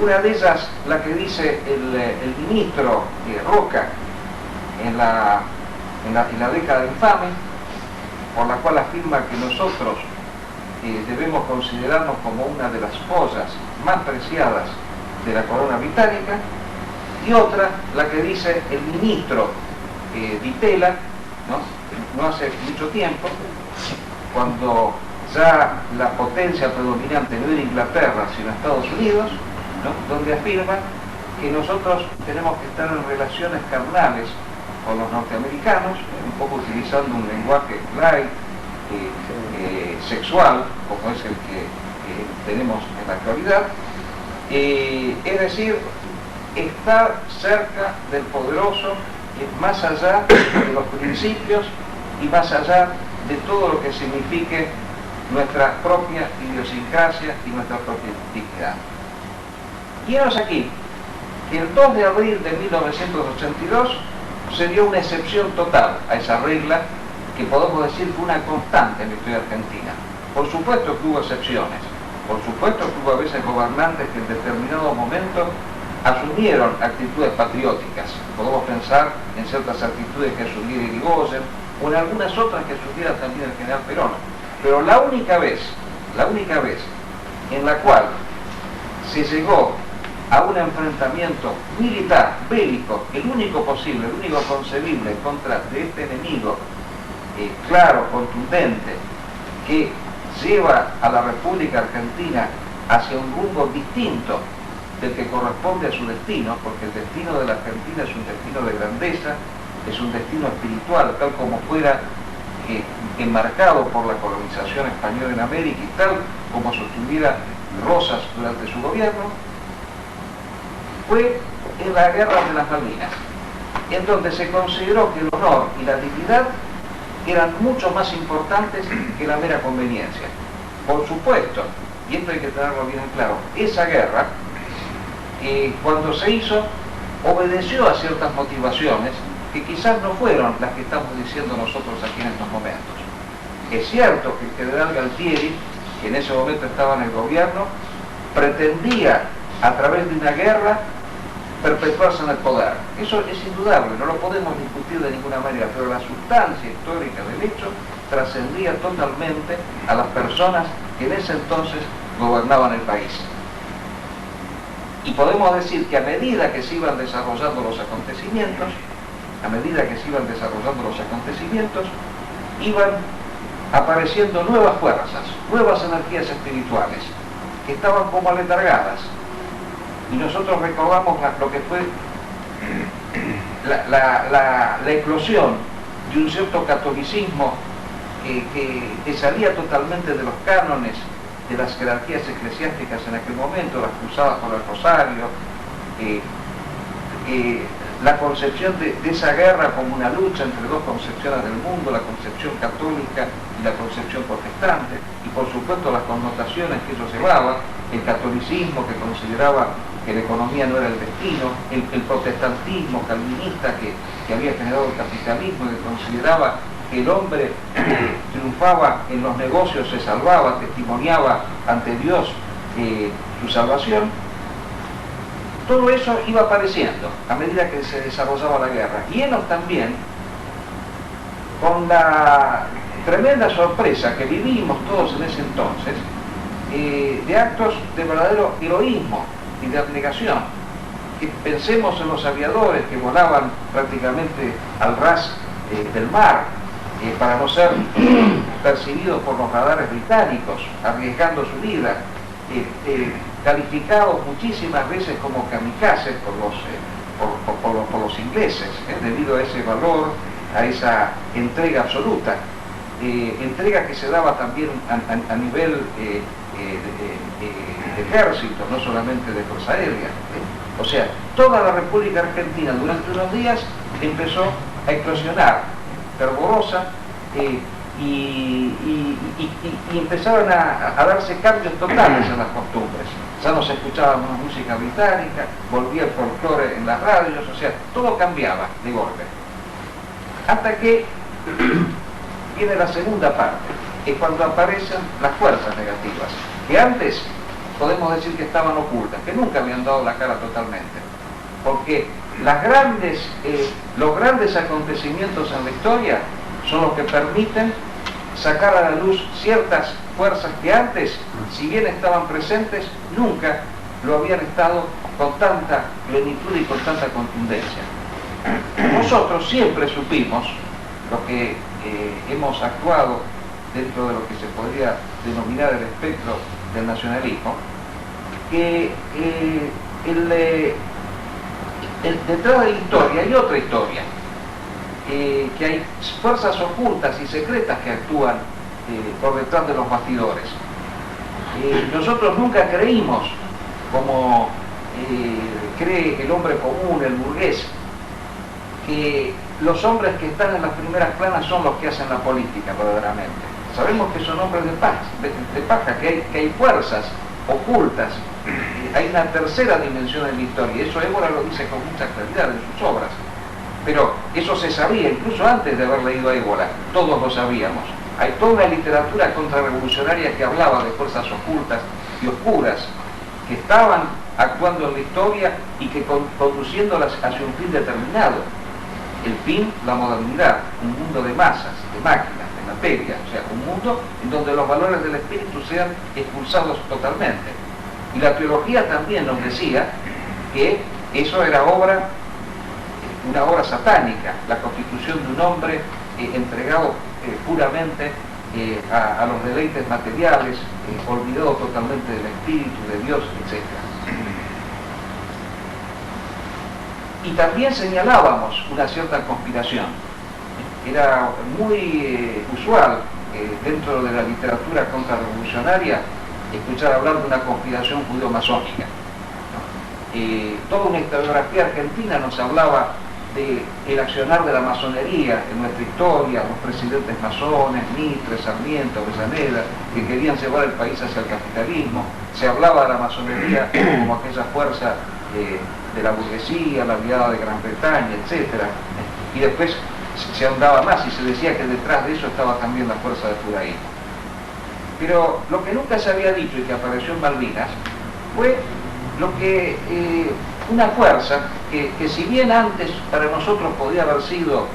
Una de ellas, la que dice el ministro Roca en la década infame, por la cual afirma que nosotros debemos considerarnos como una de las joyas más preciadas de la corona británica, y otra, la que dice el ministro Di Tella, no hace mucho tiempo, cuando ya la potencia predominante no era Inglaterra sino Estados Unidos, donde afirma que nosotros tenemos que estar en relaciones carnales con los norteamericanos, un poco utilizando un lenguaje light, sexual, como es el que tenemos en la actualidad, es decir, estar cerca del poderoso, más allá de los principios y más allá de todo lo que signifique nuestra propia idiosincrasia y nuestra propia dignidad. Y henos aquí que el 2 de abril de 1982 se dio una excepción total a esa regla que podemos decir fue una constante en la historia argentina. Por supuesto que hubo excepciones, por supuesto que hubo a veces gobernantes que en determinado momento asumieron actitudes patrióticas. Podemos pensar en ciertas actitudes que asumiera Irigoyen o en algunas otras que asumiera también el general Perón. Pero la única vez en la cual se llegó a un enfrentamiento militar, bélico, el único posible, el único concebible contra de este enemigo claro, contundente, que lleva a la República Argentina hacia un rumbo distinto del que corresponde a su destino, porque el destino de la Argentina es un destino de grandeza, es un destino espiritual, tal como fuera enmarcado por la colonización española en América y tal como sostuviera Rosas durante su gobierno, fue en la Guerra de las Malvinas, en donde se consideró que el honor y la dignidad eran mucho más importantes que la mera conveniencia. Por supuesto, y esto hay que tenerlo bien en claro, esa guerra, cuando se hizo, obedeció a ciertas motivaciones que quizás no fueron las que estamos diciendo nosotros aquí en estos momentos. Es cierto que el general Galtieri, que en ese momento estaba en el gobierno, pretendía, a través de una guerra, perpetuarse en el poder. Eso es indudable, no lo podemos discutir de ninguna manera, pero la sustancia histórica del hecho trascendía totalmente a las personas que en ese entonces gobernaban el país. Y podemos decir que a medida que se iban desarrollando los acontecimientos, iban apareciendo nuevas fuerzas, nuevas energías espirituales, que estaban como aletargadas. Y nosotros recordamos lo que fue la eclosión de un cierto catolicismo que salía totalmente de los cánones de las jerarquías eclesiásticas en aquel momento, las cruzadas por el Rosario, la concepción de esa guerra como una lucha entre dos concepciones del mundo, la concepción católica y la concepción protestante, y por supuesto las connotaciones que eso llevaba, el catolicismo que consideraba que la economía no era el destino, el protestantismo calvinista que había generado el capitalismo, que consideraba que el hombre que triunfaba en los negocios se salvaba, testimoniaba ante Dios su salvación. Todo eso iba apareciendo a medida que se desarrollaba la guerra. Y ellos también, con la tremenda sorpresa que vivimos todos en ese entonces, de actos de verdadero heroísmo y de abnegación. Pensemos en los aviadores que volaban prácticamente al ras del mar para no ser percibidos por los radares británicos, arriesgando su vida, calificados muchísimas veces como kamikazes por los ingleses, debido a ese valor, a esa entrega absoluta, entrega que se daba también a nivel de ejército, no solamente de fuerza aérea. O sea, toda la República Argentina durante unos días empezó a eclosionar fervorosa y empezaron a darse cambios totales en las costumbres. Ya no se escuchaba más música británica, volvía el folclore en las radios, o sea, todo cambiaba de golpe. Hasta que viene la segunda parte, es cuando aparecen las fuerzas negativas, que antes podemos decir que estaban ocultas, que nunca habían dado la cara totalmente, porque los grandes acontecimientos en la historia son los que permiten sacar a la luz ciertas fuerzas que antes, si bien estaban presentes, nunca lo habían estado con tanta plenitud y con tanta contundencia. Nosotros siempre supimos, los que hemos actuado dentro de lo que se podría denominar el espectro del nacionalismo, que detrás de la historia hay otra historia, que hay fuerzas ocultas y secretas que actúan por detrás de los bastidores. Nosotros nunca creímos, como cree el hombre común, el burgués, que los hombres que están en las primeras planas son los que hacen la política verdaderamente. Sabemos que son hombres de paja, que hay fuerzas ocultas, hay una tercera dimensión en la historia, y eso Évora lo dice con mucha claridad en sus obras. Pero eso se sabía, incluso antes de haber leído a Évora, todos lo sabíamos. Hay toda una literatura contrarrevolucionaria que hablaba de fuerzas ocultas y oscuras que estaban actuando en la historia y que conduciéndolas hacia un fin determinado. El fin, la modernidad, un mundo de masas, de máquinas, de materia, o sea, un mundo en donde los valores del espíritu sean expulsados totalmente. Y la teología también nos decía que eso era una obra satánica, la constitución de un hombre entregado puramente a los deleites materiales, olvidado totalmente del espíritu, de Dios, etc. Y también señalábamos una cierta conspiración. Era muy usual dentro de la literatura contrarrevolucionaria escuchar hablar de una conspiración judeo-masónica. Toda una historiografía argentina nos hablaba del accionar de la masonería en nuestra historia, los presidentes masones, Mitre, Sarmiento, Avellaneda, que querían llevar el país hacia el capitalismo. Se hablaba de la masonería como aquella fuerza de la burguesía, la aliada de Gran Bretaña, etc. Y después se ahondaba más y se decía que detrás de eso estaba también la fuerza del judaísmo. Pero lo que nunca se había dicho y que apareció en Malvinas fue lo que una fuerza que si bien antes para nosotros podía haber sido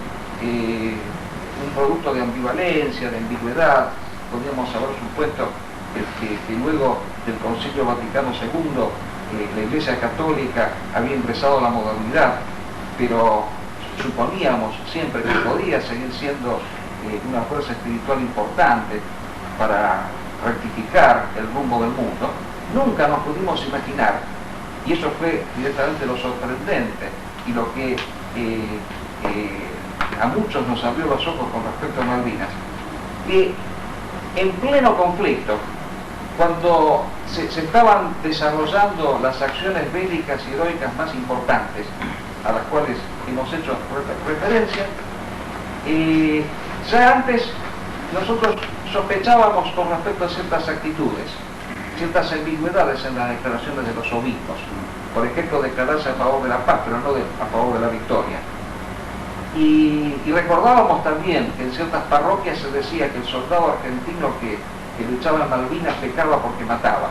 un producto de ambivalencia, de ambigüedad, podríamos haber supuesto que luego del Concilio Vaticano II la Iglesia Católica había ingresado a la modernidad, pero suponíamos siempre que podía seguir siendo una fuerza espiritual importante para rectificar el rumbo del mundo. Nunca nos pudimos imaginar, y eso fue directamente lo sorprendente y lo que a muchos nos abrió los ojos con respecto a Malvinas, que en pleno conflicto, cuando se estaban desarrollando las acciones bélicas y heroicas más importantes, a las cuales hemos hecho referencia, ya antes nosotros sospechábamos con respecto a ciertas actitudes, ciertas ambigüedades en las declaraciones de los obispos. Por ejemplo, declararse a favor de la paz, pero no a favor de la victoria. Y recordábamos también que en ciertas parroquias se decía que el soldado argentino que luchaba en Malvinas pecaba porque mataba.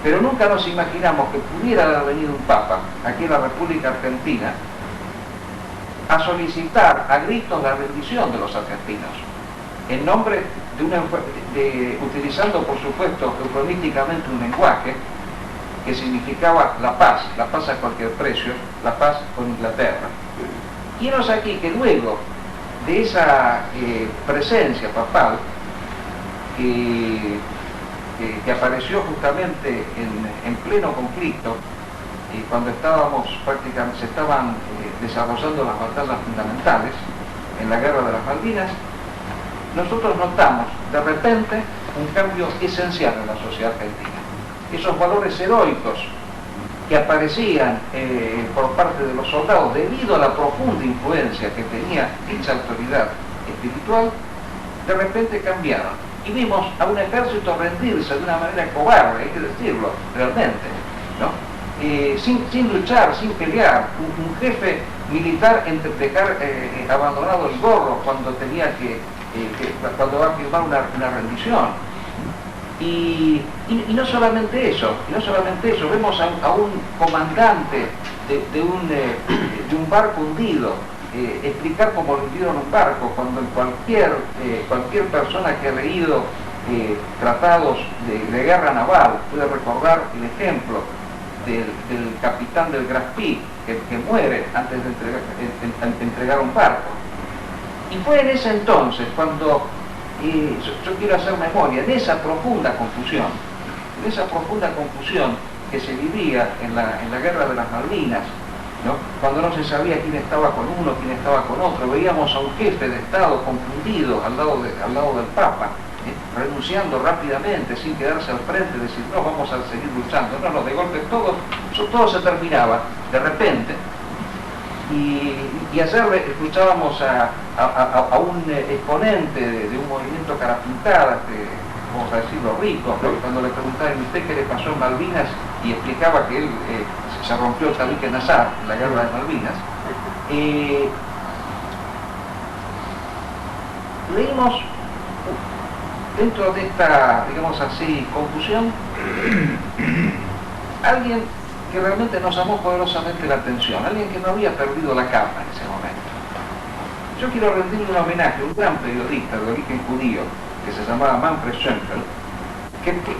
Pero nunca nos imaginamos que pudiera haber venido un papa aquí en la República Argentina a solicitar a gritos la rendición de los argentinos, en nombre utilizando por supuesto eufemísticamente un lenguaje que significaba la paz a cualquier precio, la paz con Inglaterra. Y enos aquí que luego de esa presencia papal que apareció justamente en pleno conflicto, cuando se estaban desarrollando las batallas fundamentales en la guerra de las Malvinas, nosotros notamos de repente un cambio esencial en la sociedad argentina. Esos valores heroicos que aparecían por parte de los soldados debido a la profunda influencia que tenía dicha autoridad espiritual, de repente cambiaron. Y vimos a un ejército rendirse de una manera cobarde, hay que decirlo, realmente, ¿no? Sin luchar, sin pelear, un jefe militar dejar abandonado el gorro cuando tenía cuando va a firmar una rendición. Y no solamente eso, vemos a un comandante de un barco hundido explicar cómo lo hundieron un barco, cuando cualquier persona que ha leído tratados de guerra naval puede recordar el ejemplo del capitán del Graspi que muere antes de entregar un barco. Y fue en ese entonces cuando yo quiero hacer memoria de esa profunda confusión que se vivía en la guerra de las Malvinas, ¿no? Cuando no se sabía quién estaba con uno, quién estaba con otro. Veíamos a un jefe de Estado confundido al lado del Papa, renunciando rápidamente, sin quedarse al frente, decir, no, vamos a seguir luchando. No, de golpe todo se terminaba de repente. Y ayer escuchábamos a un exponente de un movimiento carapintada, vamos a decirlo, rico, ¿no? Cuando le preguntaban, ¿usted qué le pasó en Malvinas? Y explicaba que él se rompió el tabique Nazar en la guerra de Malvinas. Leímos dentro de esta, digamos así, confusión, alguien que realmente nos llamó poderosamente la atención, alguien que no había perdido la calma en ese momento. Yo quiero rendirle un homenaje a un gran periodista de origen judío que se llamaba Manfred Schoenfeld,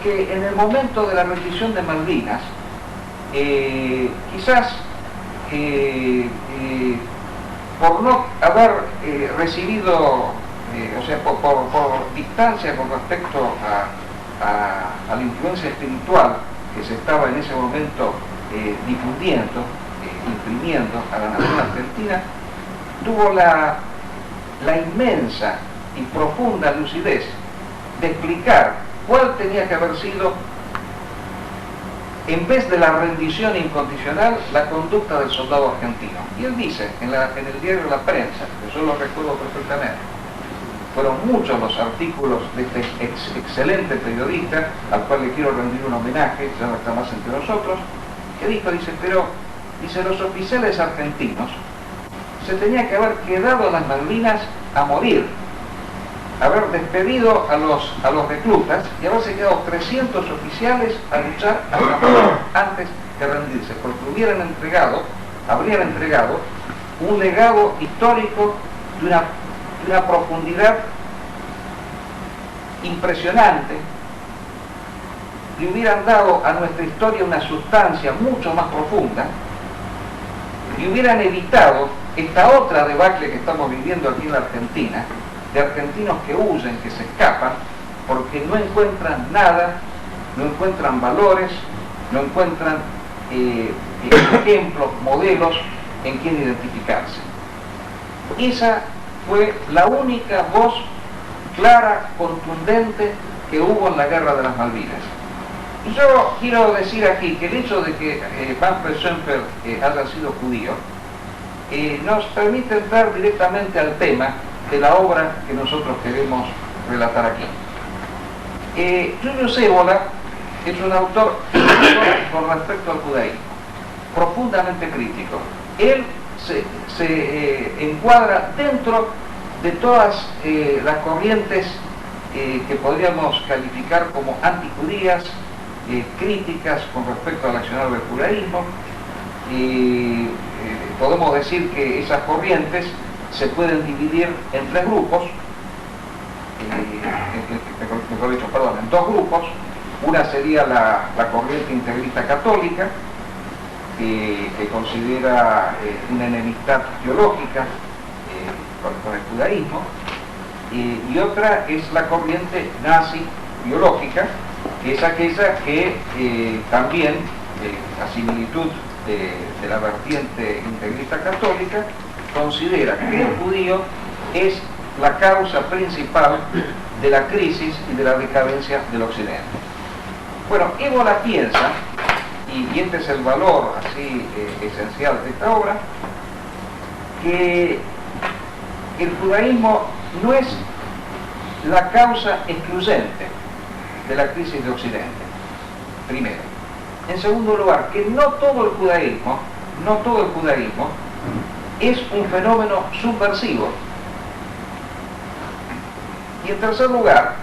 que en el momento de la rendición de Malvinas, quizás por no haber recibido o sea, por distancia con respecto a la influencia espiritual que se estaba en ese momento difundiendo, imprimiendo a la nación argentina, tuvo la inmensa y profunda lucidez de explicar cuál tenía que haber sido, en vez de la rendición incondicional, la conducta del soldado argentino. Y él dice, en el diario La Prensa, que yo lo recuerdo perfectamente, fueron muchos los artículos de este excelente periodista, al cual le quiero rendir un homenaje, ya no está más entre nosotros, que dijo, dice, los oficiales argentinos se tenían que haber quedado en las Malvinas a morir, haber despedido a los reclutas y haberse quedado 300 oficiales a luchar hasta morir antes de rendirse, porque habrían entregado un legado histórico de una profundidad impresionante, le hubieran dado a nuestra historia una sustancia mucho más profunda y hubieran evitado esta otra debacle que estamos viviendo aquí en la Argentina, de argentinos que huyen, que se escapan, porque no encuentran nada, no encuentran valores, no encuentran ejemplos, modelos en quien identificarse. Esa fue la única voz clara, contundente que hubo en la Guerra de las Malvinas. Y yo quiero decir aquí que el hecho de que Manfred Schönfeld haya sido judío nos permite entrar directamente al tema de la obra que nosotros queremos relatar aquí. Julius Evola es un autor crítico con respecto al judaísmo, profundamente crítico. Él se encuadra dentro de todas las corrientes que podríamos calificar como antijudías, críticas con respecto al accionar del judaísmo. Podemos decir que esas corrientes se pueden dividir en tres grupos, en dos grupos. Una sería la corriente integrista católica, que considera una enemistad teológica con el judaísmo, y otra es la corriente nazi biológica, que es aquella que también, a similitud de la vertiente integrista católica, considera que el judío es la causa principal de la crisis y de la decadencia del Occidente. Bueno, Evola piensa, y este es el valor así esencial de esta obra, que el judaísmo no es la causa excluyente de la crisis de Occidente, primero. En segundo lugar, que no todo el judaísmo es un fenómeno subversivo. Y en tercer lugar,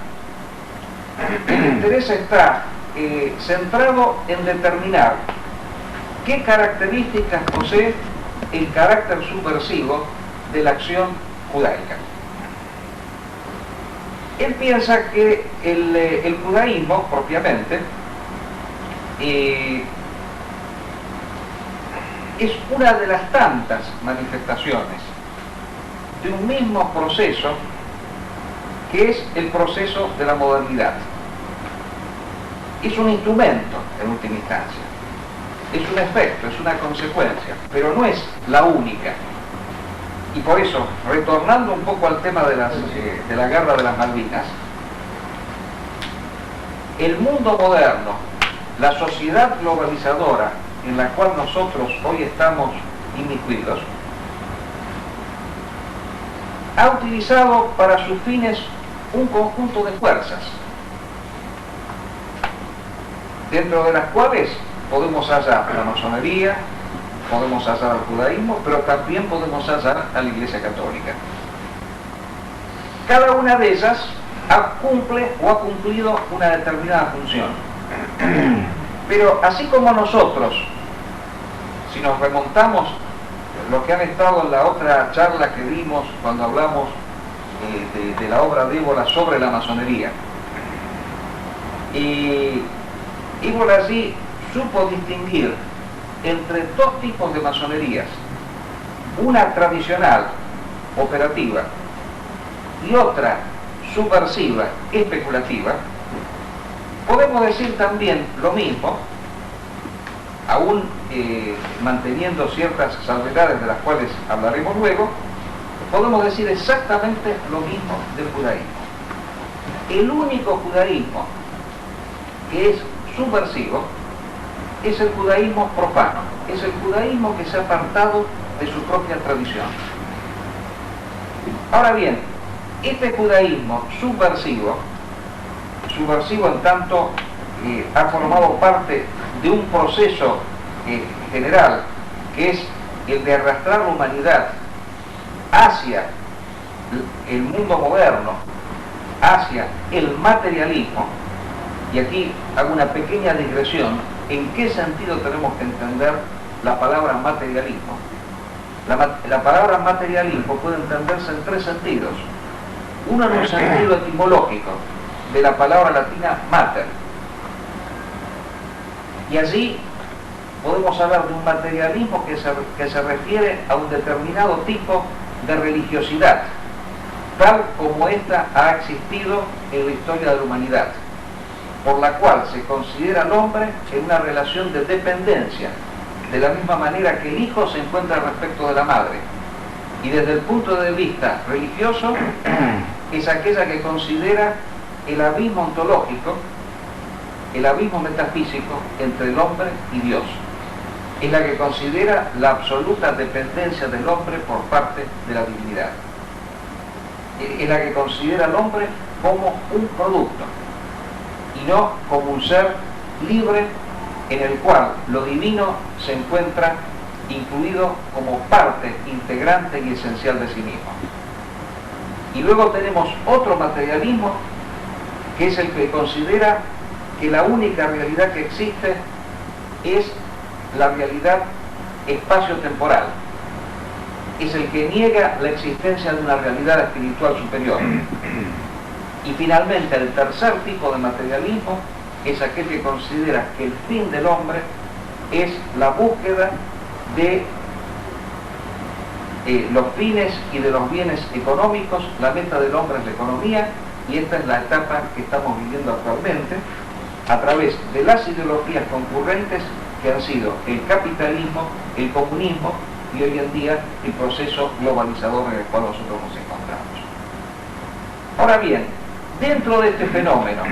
el interés está centrado en determinar qué características posee el carácter subversivo de la acción judaica. Él piensa que el judaísmo propiamente es una de las tantas manifestaciones de un mismo proceso que es el proceso de la modernidad. Es un instrumento en última instancia, es un efecto, es una consecuencia, pero no es la única. Y por eso, retornando un poco al tema de la Guerra de las Malvinas, el mundo moderno, la sociedad globalizadora en la cual nosotros hoy estamos inmiscuidos, ha utilizado para sus fines un conjunto de fuerzas, dentro de las cuales podemos hallar la masonería, podemos hallar al judaísmo, pero también podemos hallar a la Iglesia Católica. Cada una de ellas cumple o ha cumplido una determinada función. Pero así como nosotros, si nos remontamos lo que han estado en la otra charla que dimos cuando hablamos de la obra de Evola sobre la masonería, y Evola allí supo distinguir entre dos tipos de masonerías, una tradicional, operativa, y otra subversiva, especulativa, podemos decir también lo mismo, aún manteniendo ciertas salvedades de las cuales hablaremos luego, podemos decir exactamente lo mismo del judaísmo. El único judaísmo que es subversivo es el judaísmo profano, es el judaísmo que se ha apartado de su propia tradición. Ahora bien, este judaísmo subversivo en tanto ha formado parte de un proceso general que es el de arrastrar la humanidad hacia el mundo moderno, hacia el materialismo, y aquí hago una pequeña digresión, ¿en qué sentido tenemos que entender la palabra materialismo? La palabra materialismo puede entenderse en tres sentidos. Uno en un sentido etimológico, de la palabra latina mater. Y allí podemos hablar de un materialismo que se refiere a un determinado tipo de religiosidad, tal como ésta ha existido en la historia de la humanidad, por la cual se considera al hombre en una relación de dependencia, de la misma manera que el hijo se encuentra respecto de la madre. Y desde el punto de vista religioso, es aquella que considera el abismo ontológico, el abismo metafísico entre el hombre y Dios. Es la que considera la absoluta dependencia del hombre por parte de la divinidad. Es la que considera al hombre como un producto y no como un ser libre en el cual lo divino se encuentra incluido como parte integrante y esencial de sí mismo. Y luego tenemos otro materialismo que es el que considera que la única realidad que existe es la realidad espacio-temporal. Es el que niega la existencia de una realidad espiritual superior. Y finalmente el tercer tipo de materialismo es aquel que considera que el fin del hombre es la búsqueda de los fines y de los bienes económicos. La meta del hombre es la economía, y esta es la etapa que estamos viviendo actualmente a través de las ideologías concurrentes que han sido el capitalismo, el comunismo y hoy en día el proceso globalizador en el cual nosotros nos encontramos. Ahora bien, dentro de este fenómeno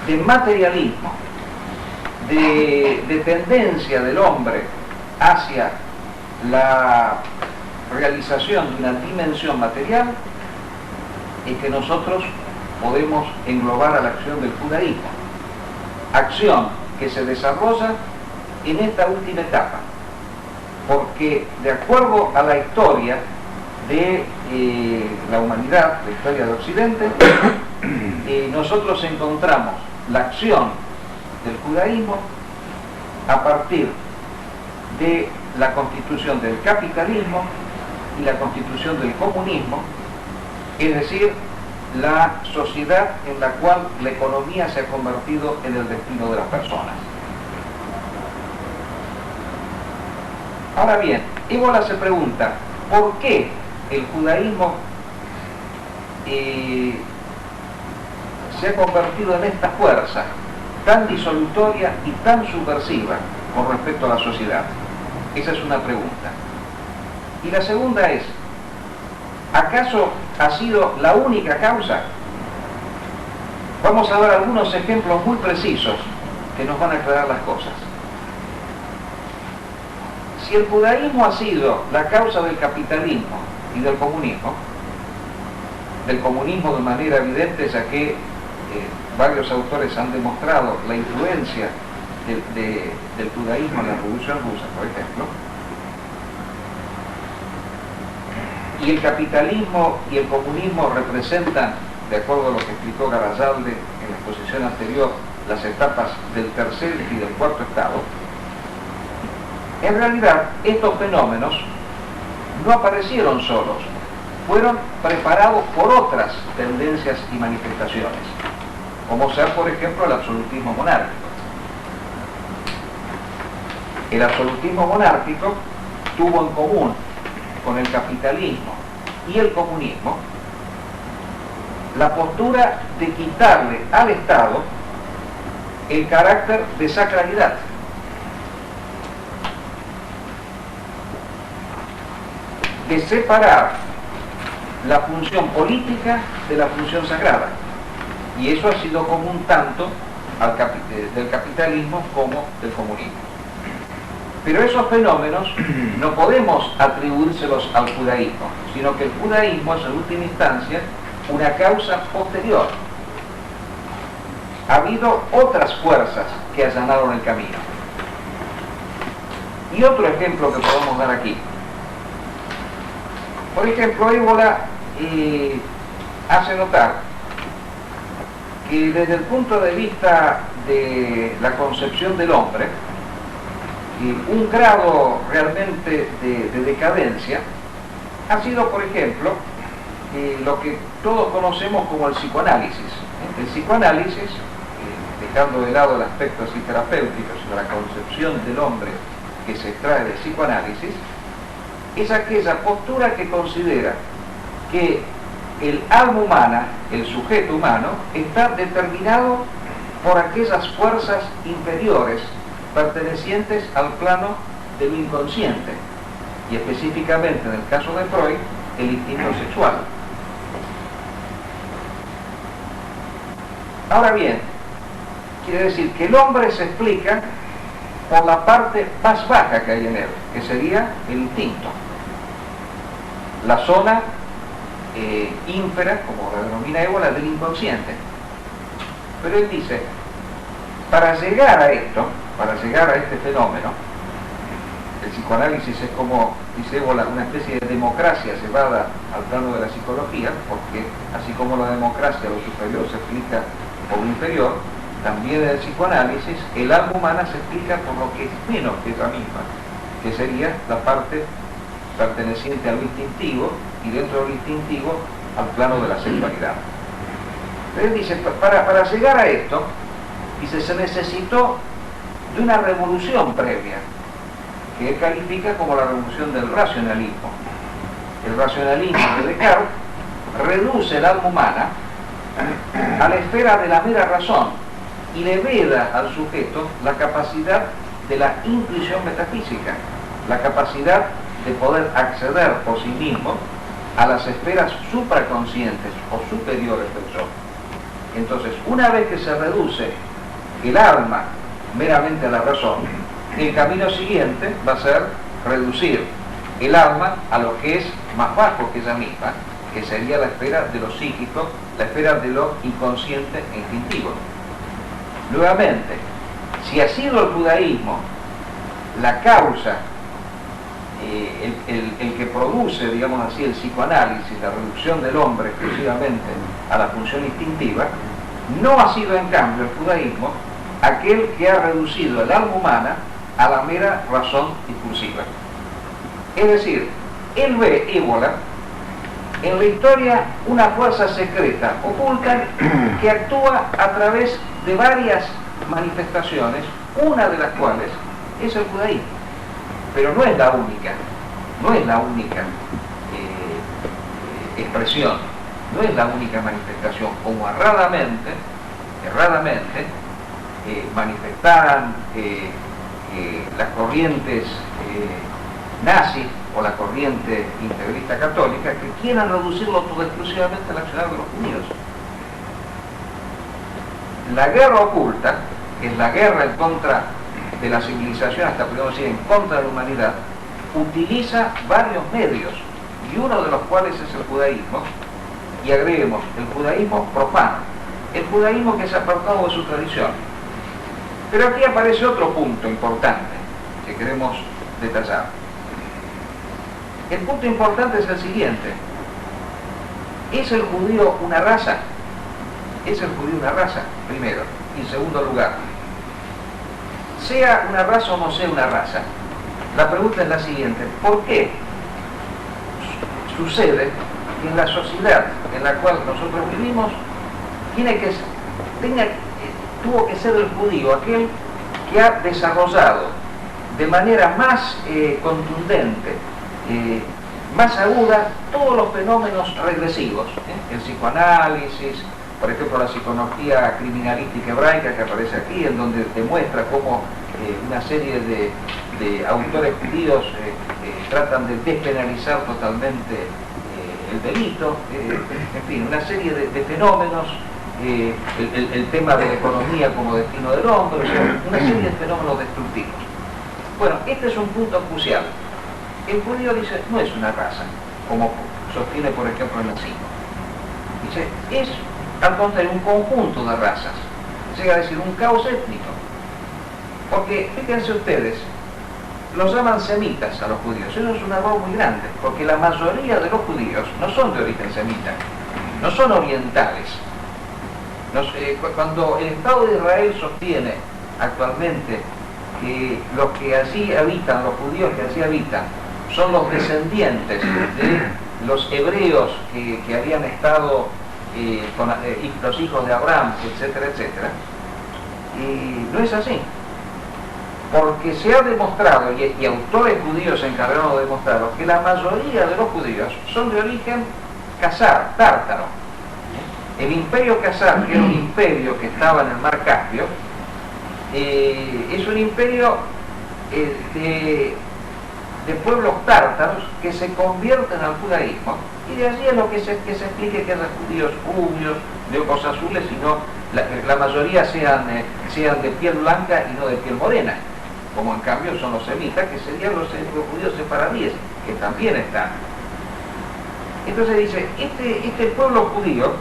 de materialismo, de tendencia del hombre hacia la realización de una dimensión material, es que nosotros podemos englobar a la acción del judaísmo, acción que se desarrolla en esta última etapa, porque de acuerdo a la historia de la humanidad, la historia de Occidente, nosotros encontramos la acción del judaísmo a partir de la constitución del capitalismo y la constitución del comunismo, es decir, la sociedad en la cual la economía se ha convertido en el destino de las personas. Ahora bien, Ébola se pregunta, ¿por qué el judaísmo se ha convertido en esta fuerza tan disolutoria y tan subversiva con respecto a la sociedad? Esa es una pregunta. Y la segunda es, ¿acaso ha sido la única causa? Vamos a dar algunos ejemplos muy precisos que nos van a aclarar las cosas. Si el judaísmo ha sido la causa del capitalismo y del comunismo de manera evidente, ya que varios autores han demostrado la influencia del judaísmo en la Revolución Rusa, por ejemplo, y el capitalismo y el comunismo representan, de acuerdo a lo que explicó Garayalde en la exposición anterior, las etapas del tercer y del cuarto estado. En realidad, estos fenómenos no aparecieron solos, fueron preparados por otras tendencias y manifestaciones, como ser, por ejemplo, el absolutismo monárquico. El absolutismo monárquico tuvo en común con el capitalismo y el comunismo la postura de quitarle al Estado el carácter de sacralidad. De separar la función política de la función sagrada. Y eso ha sido común tanto del capitalismo como del comunismo. Pero esos fenómenos no podemos atribuírselos al judaísmo, sino que el judaísmo es en última instancia una causa posterior. Ha habido otras fuerzas que allanaron el camino. Y otro ejemplo que podemos dar aquí. Por ejemplo, Évola hace notar que desde el punto de vista de la concepción del hombre, un grado realmente de decadencia ha sido, por ejemplo, lo que todos conocemos como el psicoanálisis. El psicoanálisis, dejando de lado el aspecto así terapéutico, sino la concepción del hombre que se extrae del psicoanálisis, es aquella postura que considera que el alma humana, el sujeto humano, está determinado por aquellas fuerzas inferiores pertenecientes al plano de lo inconsciente, y específicamente en el caso de Freud, el instinto sexual. Ahora bien, quiere decir que el hombre se explica por la parte más baja que hay en él, que sería el instinto, la zona ínfera, como la denomina Évola, del inconsciente. Pero él dice, para llegar a esto, para llegar a este fenómeno, el psicoanálisis es como, dice Évola, una especie de democracia llevada al plano de la psicología, porque así como la democracia, lo superior se explica por lo inferior, también en el psicoanálisis el alma humana se explica por lo que es menos que esa misma, que sería la parte perteneciente a lo instintivo, y dentro del instintivo al plano de la sexualidad. Entonces dice, para llegar a esto, dice, se necesitó de una revolución previa, que él califica como la revolución del racionalismo. El racionalismo de Descartes reduce el alma humana a la esfera de la mera razón y le veda al sujeto la capacidad de la intuición metafísica, la capacidad de poder acceder por sí mismo a las esferas supraconscientes o superiores del yo. Entonces, una vez que se reduce el alma meramente a la razón, el camino siguiente va a ser reducir el alma a lo que es más bajo que ella misma, que sería la esfera de lo psíquico, la esfera de lo inconsciente e instintivo. Nuevamente, si ha sido el judaísmo la causa, el que produce, digamos así, el psicoanálisis, la reducción del hombre exclusivamente a la función instintiva, no ha sido en cambio el judaísmo aquel que ha reducido el alma humana a la mera razón impulsiva. Es decir, él ve, Évola, en la historia una fuerza secreta, oculta, que actúa a través de varias manifestaciones, una de las cuales es el judaísmo. Pero no es la única, no es la única expresión, no es la única manifestación, como erradamente manifestaran las corrientes nazis o la corriente integrista católica, que quieran reducirlo todo exclusivamente al accionar de los judíos. La guerra oculta, que es la guerra en contra de la civilización, hasta podemos decir en contra de la humanidad, utiliza varios medios, y uno de los cuales es el judaísmo, y agreguemos el judaísmo profano, el judaísmo que se ha apartado de su tradición. Pero aquí aparece otro punto importante que queremos detallar. El punto importante es el siguiente: ¿es el judío una raza? ¿Es el judío una raza? Primero. Y en segundo lugar, sea una raza o no sea una raza, la pregunta es la siguiente: ¿por qué sucede que en la sociedad en la cual nosotros vivimos tuvo que ser el judío aquel que ha desarrollado de manera más contundente más aguda todos los fenómenos regresivos, el psicoanálisis, por ejemplo la psicología criminalística hebraica que aparece aquí, en donde demuestra cómo una serie de autores judíos tratan de despenalizar totalmente el delito, en fin, una serie de fenómenos, el tema de la economía como destino del hombre, o sea, una serie de fenómenos destructivos. Bueno, este es un punto crucial. El judío dice, no es una raza, como sostiene por ejemplo el nazismo. Dice, es al contrario un conjunto de razas, llega a decir un caos étnico. Porque, fíjense ustedes, los llaman semitas a los judíos. Eso es un error muy grande, porque la mayoría de los judíos no son de origen semita, no son orientales. Cuando el Estado de Israel sostiene actualmente que los que allí habitan, los judíos que allí habitan, son los descendientes de los hebreos que habían estado con los hijos de Abraham, etcétera, etcétera, no es así. Porque se ha demostrado, y autores judíos se encargaron de demostrarlo, que la mayoría de los judíos son de origen khazar, tártaro. El imperio khazar, que era un imperio que estaba en el mar Caspio, es un imperio de pueblos tártaros que se convierten al judaísmo, y de allí es lo que se explique que eran judíos rubios, de ojos azules, y no la mayoría sean de piel blanca y no de piel morena, como en cambio son los semitas, que serían los judíos sefaradíes, que también están. Entonces dice, este pueblo judío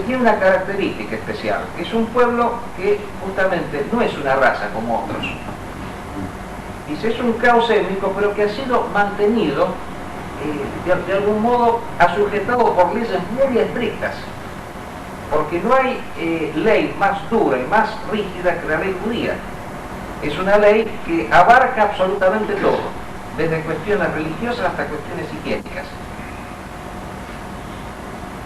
tiene una característica especial. Es un pueblo que justamente no es una raza como otros. Dice, es un caos étnico, pero que ha sido mantenido, de algún modo, asujetado por leyes muy estrictas. Porque no hay ley más dura y más rígida que la ley judía. Es una ley que abarca absolutamente todo, desde cuestiones religiosas hasta cuestiones higiénicas.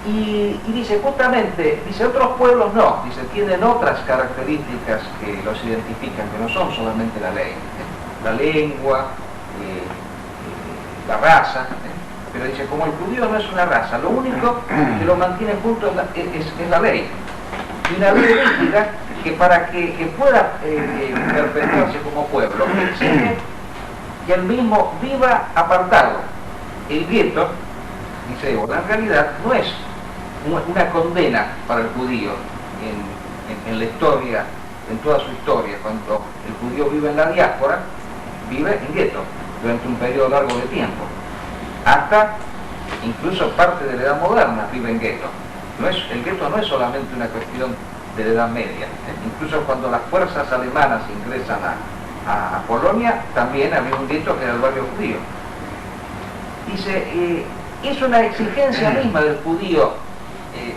Y dice, justamente, dice, otros pueblos no, dice, tienen otras características que los identifican, que no son solamente la ley, la lengua, la raza, pero dice, como el judío no es una raza, lo único que lo mantiene junto es la ley. Y una ley rígida que para que pueda perpetuarse como pueblo, exige que el mismo viva apartado. El gueto, dice Evola, en realidad no es una condena para el judío en la historia, en toda su historia. Cuando el judío vive en la diáspora, vive en gueto durante un periodo largo de tiempo, hasta incluso parte de la edad moderna vive en gueto. El gueto no es solamente una cuestión de la Edad Media. Incluso cuando las fuerzas alemanas ingresan a Polonia, también había un gueto que era el barrio judío. Dice, es una exigencia misma del judío,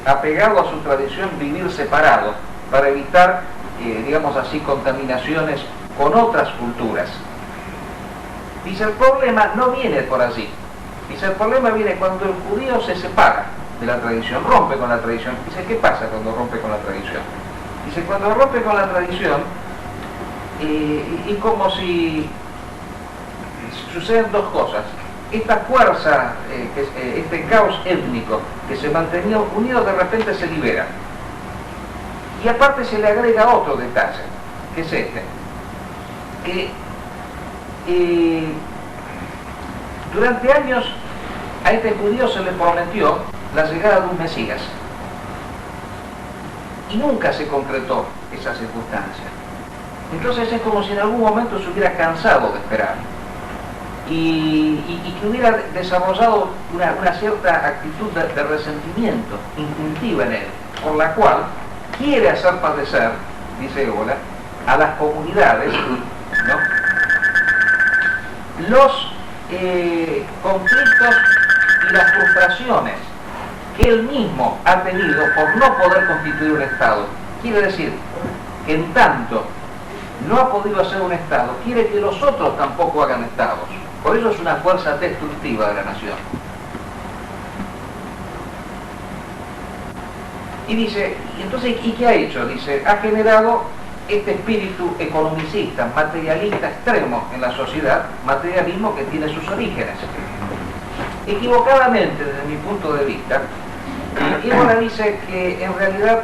apegado a su tradición, vivir separado, para evitar, digamos así, contaminaciones con otras culturas. Dice, el problema no viene por allí. Dice, el problema viene cuando el judío se separa de la tradición, rompe con la tradición. Dice, ¿qué pasa cuando rompe con la tradición? Dice, cuando rompe con la tradición, y como si suceden dos cosas. Esta fuerza, este caos étnico que se mantenía unido, de repente se libera. Y aparte se le agrega otro detalle, que es este, que durante años a este judío se le prometió la llegada de un Mesías, y nunca se concretó esa circunstancia. Entonces es como si en algún momento se hubiera cansado de esperar y que hubiera desarrollado una cierta actitud de resentimiento instintiva en él, por la cual quiere hacer padecer, dice Evola, a las comunidades, ¿no?, los conflictos y las frustraciones que él mismo ha tenido por no poder constituir un Estado. Quiere decir que en tanto no ha podido hacer un Estado, quiere que los otros tampoco hagan Estados. Por eso es una fuerza destructiva de la nación. Y dice, entonces, ¿y qué ha hecho? Dice, ha generado este espíritu economicista, materialista extremo en la sociedad, materialismo que tiene sus orígenes equivocadamente desde mi punto de vista, Évola dice que en realidad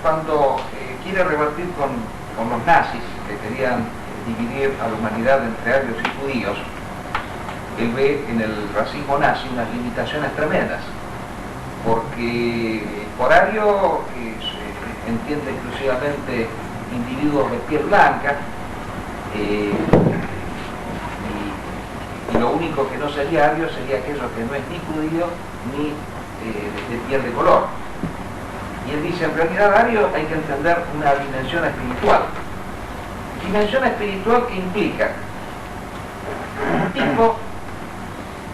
cuando quiere rebatir con los nazis que querían dividir a la humanidad entre arios y judíos, él ve en el racismo nazi unas limitaciones tremendas, porque por ario se entiende exclusivamente individuos de piel blanca, y lo único que no sería ario sería aquello que no es ni judío ni de piel de color. Y él dice, en realidad ario hay que entender una dimensión espiritual que implica un tipo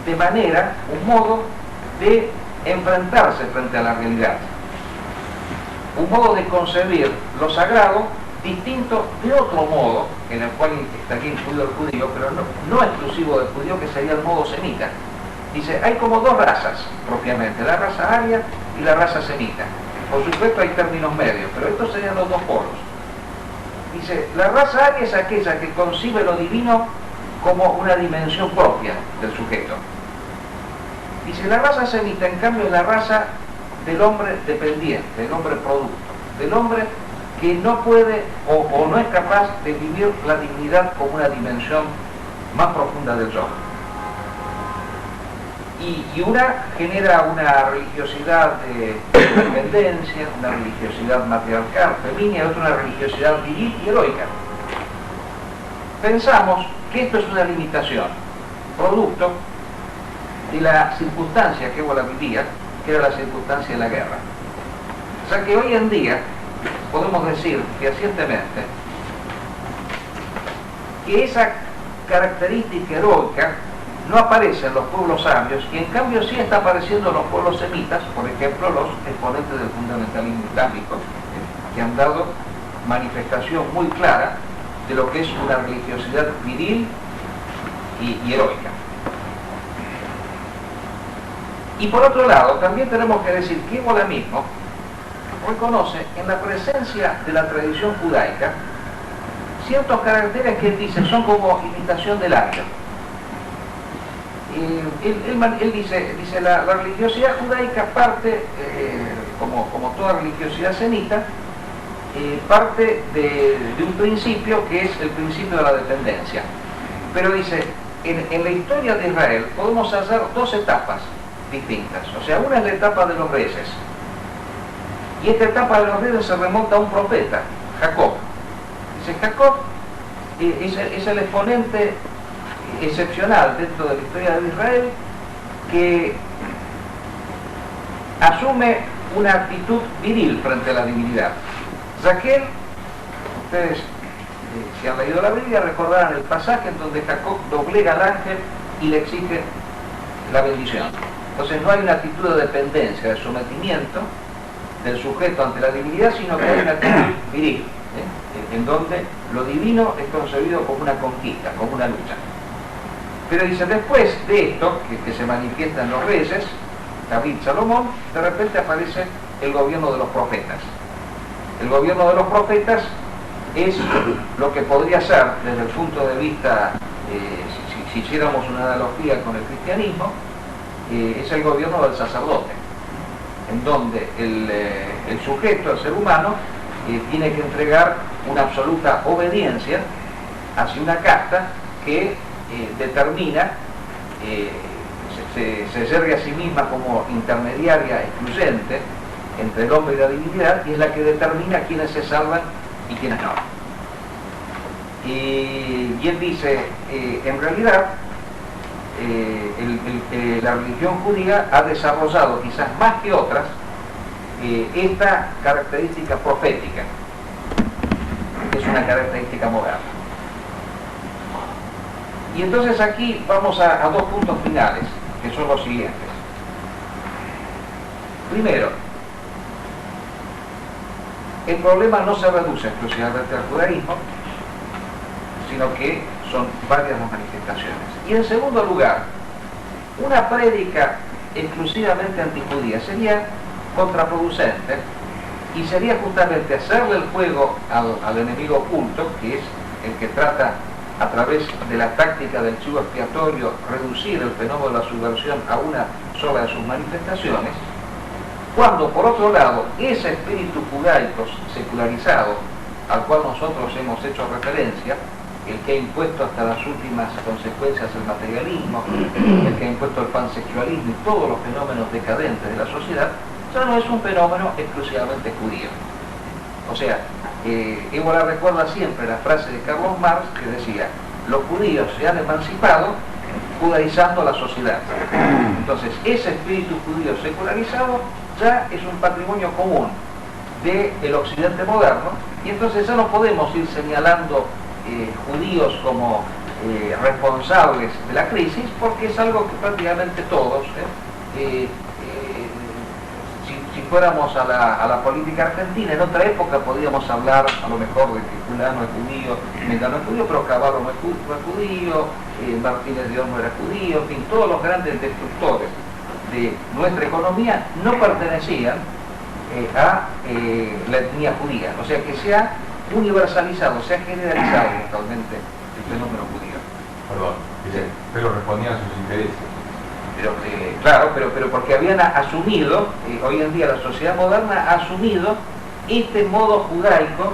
de manera, un modo de enfrentarse frente a la realidad, un modo de concebir lo sagrado distinto de otro modo, en el cual estaría incluido el judío, pero no exclusivo del judío, que sería el modo semita. Dice, hay como dos razas propiamente, la raza aria y la raza semita. Por supuesto hay términos medios, pero estos serían los dos polos. Dice, la raza aria es aquella que concibe lo divino como una dimensión propia del sujeto. Dice, la raza semita, en cambio, es la raza del hombre dependiente, del hombre producto, del hombre que no puede o no es capaz de vivir la dignidad como una dimensión más profunda del yo. Y una genera una religiosidad de dependencia, una religiosidad matriarcal, femenina, y otra una religiosidad viril y heroica. Pensamos que esto es una limitación, producto de la circunstancia que Évola vivía, que era la circunstancia de la guerra. O sea que hoy en día podemos decir fehacientemente que esa característica heroica no aparece en los pueblos arios y en cambio sí está apareciendo en los pueblos semitas, por ejemplo los exponentes del fundamentalismo islámico, que han dado manifestación muy clara de lo que es una religiosidad viril y heroica. Y por otro lado, también tenemos que decir que Évola mismo reconoce en la presencia de la tradición judaica ciertos caracteres que él dice son como imitación del ario. Él dice la religiosidad judaica parte, como toda religiosidad semita, parte de un principio que es el principio de la dependencia. Pero dice, en la historia de Israel podemos hallar dos etapas distintas. O sea, una es la etapa de los reyes. Y esta etapa de los reyes se remonta a un profeta, Jacob. Dice, Jacob es el exponente excepcional dentro de la historia de Israel que asume una actitud viril frente a la divinidad. Raquel, ustedes si han leído la Biblia recordarán el pasaje en donde Jacob doblega al ángel y le exige la bendición. Entonces no hay una actitud de dependencia, de sometimiento del sujeto ante la divinidad, sino que hay una actitud viril, en donde lo divino es concebido como una conquista, como una lucha. Pero dice, después de esto, que se manifiesta en los reyes, David, Salomón, de repente aparece el gobierno de los profetas. El gobierno de los profetas es lo que podría ser, desde el punto de vista, si hiciéramos una analogía con el cristianismo, es el gobierno del sacerdote, en donde el sujeto, el ser humano, tiene que entregar una absoluta obediencia hacia una casta que determina, se yergue a sí misma como intermediaria excluyente entre el hombre y la divinidad, y es la que determina quiénes se salvan y quiénes no. Y él dice, en realidad, la religión judía ha desarrollado quizás más que otras esta característica profética, que es una característica moderna. Y entonces aquí vamos a dos puntos finales, que son los siguientes. Primero, el problema no se reduce exclusivamente al judaísmo, sino que son varias las manifestaciones. Y en segundo lugar, una prédica exclusivamente antijudía sería contraproducente y sería justamente hacerle el juego al enemigo oculto, que es el que trata a través de la táctica del chivo expiatorio, reducir el fenómeno de la subversión a una sola de sus manifestaciones, cuando por otro lado ese espíritu judaico secularizado al cual nosotros hemos hecho referencia, el que ha impuesto hasta las últimas consecuencias el materialismo, el que ha impuesto el pansexualismo y todos los fenómenos decadentes de la sociedad, ya no es un fenómeno exclusivamente judío. O sea, Ébola recuerda siempre la frase de Carlos Marx que decía: los judíos se han emancipado judaizando la sociedad. Entonces, ese espíritu judío secularizado ya es un patrimonio común del occidente moderno, y entonces ya no podemos ir señalando judíos como responsables de la crisis, porque es algo que prácticamente todos, si fuéramos a la política argentina, en otra época podríamos hablar a lo mejor de que fulano es judío, mengano es judío, pero Cavallo no es judío, Martínez de Olmo era judío, en fin, todos los grandes destructores de nuestra economía no pertenecían a la etnia judía, o sea que se ha universalizado, se ha generalizado totalmente el fenómeno judío. Perdón, pero respondían a sus intereses. Pero, claro, pero porque habían asumido, hoy en día la sociedad moderna ha asumido este modo judaico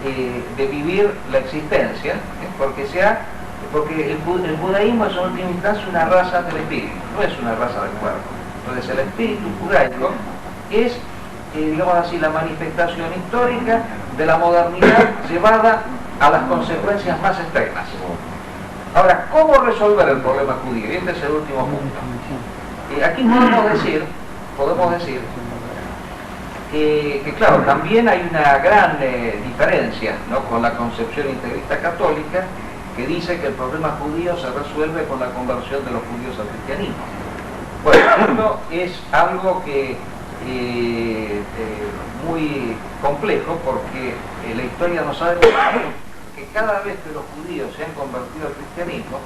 de vivir la existencia, porque el judaísmo es en última instancia una raza del espíritu, no es una raza del cuerpo. Entonces el espíritu judaico es, digamos así, la manifestación histórica de la modernidad llevada a las consecuencias más extremas. Ahora, ¿cómo resolver el problema judío? Y este es el último punto. Aquí podemos decir que claro, también hay una gran diferencia, ¿no?, con la concepción integrista católica, que dice que el problema judío se resuelve con la conversión de los judíos al cristianismo. Bueno, esto es algo que muy complejo, porque la historia nos ha demostrado que cada vez que los judíos se han convertido al cristianismo,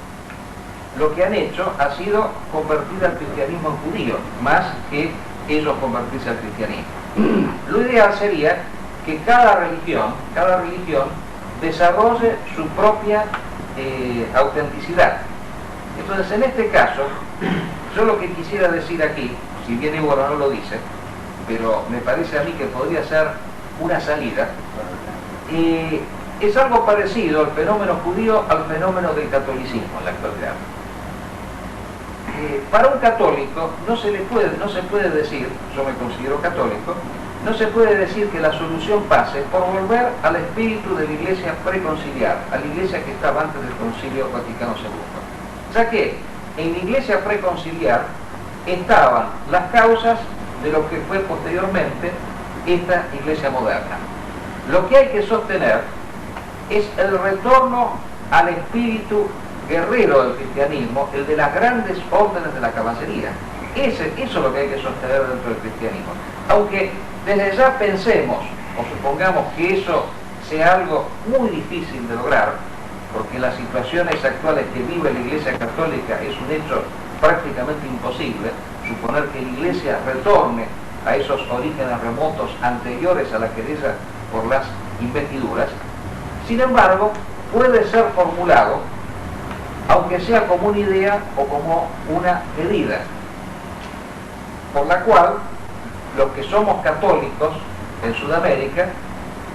lo que han hecho ha sido convertir al cristianismo en judío, más que ellos convertirse al cristianismo. Lo ideal sería que cada religión desarrolle su propia autenticidad. Entonces, en este caso, yo lo que quisiera decir aquí, si bien Ébola no lo dice, pero me parece a mí que podría ser una salida, es algo parecido el fenómeno judío al fenómeno del catolicismo en la actualidad. Para un católico no se puede decir, yo me considero católico, no se puede decir que la solución pase por volver al espíritu de la Iglesia preconciliar, a la Iglesia que estaba antes del Concilio Vaticano II. Ya que en la Iglesia preconciliar estaban las causas de lo que fue posteriormente esta Iglesia moderna. Lo que hay que sostener es el retorno al espíritu guerrero del cristianismo, el de las grandes órdenes de la caballería. Eso es lo que hay que sostener dentro del cristianismo. Aunque desde ya pensemos o supongamos que eso sea algo muy difícil de lograr, porque en las situaciones actuales que vive la Iglesia Católica es un hecho prácticamente imposible, suponer que la Iglesia retorne a esos orígenes remotos anteriores a la querella por las investiduras. Sin embargo, puede ser formulado, aunque sea como una idea o como una medida, por la cual los que somos católicos en Sudamérica,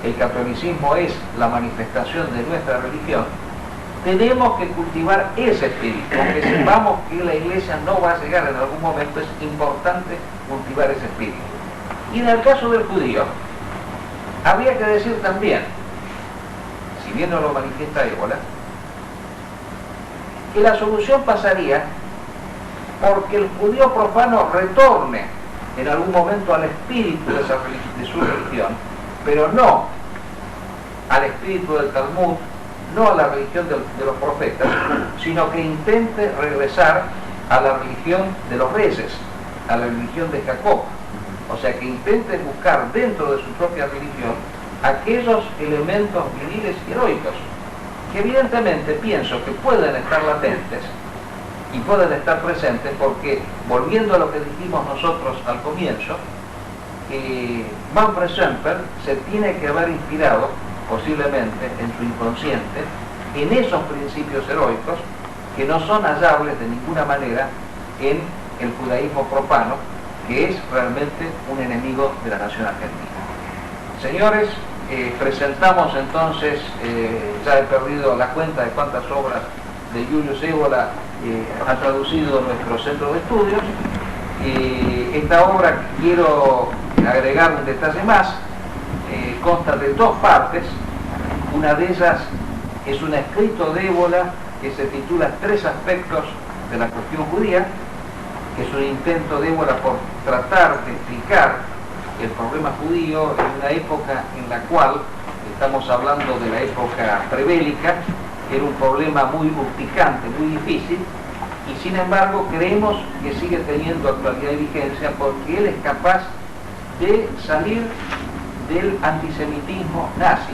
el catolicismo es la manifestación de nuestra religión, tenemos que cultivar ese espíritu. Aunque sepamos que la Iglesia no va a llegar en algún momento, es importante cultivar ese espíritu. Y en el caso del judío, habría que decir también, si bien no lo manifiesta Ébola, que la solución pasaría porque el judío profano retorne en algún momento al espíritu de su religión, pero no al espíritu del Talmud, no a la religión de los profetas, sino que intente regresar a la religión de los reyes, a la religión de Jacob. O sea, que intente buscar dentro de su propia religión aquellos elementos viriles y heroicos, que evidentemente pienso que pueden estar latentes y pueden estar presentes, porque, volviendo a lo que dijimos nosotros al comienzo, Manfred Schemper se tiene que haber inspirado posiblemente en su inconsciente, en esos principios heroicos que no son hallables de ninguna manera en el judaísmo profano, que es realmente un enemigo de la nación argentina. Señores, presentamos entonces, ya he perdido la cuenta de cuántas obras de Julius Evola ha traducido nuestro centro de estudios. Esta obra, quiero agregar un detalle más, consta de dos partes. Una de ellas es un escrito de Évola que se titula Tres aspectos de la cuestión judía, que es un intento de Évola por tratar de explicar el problema judío en una época en la cual, estamos hablando de la época prebélica, era un problema muy urticante, muy difícil, y sin embargo creemos que sigue teniendo actualidad y vigencia porque él es capaz de salir del antisemitismo nazi.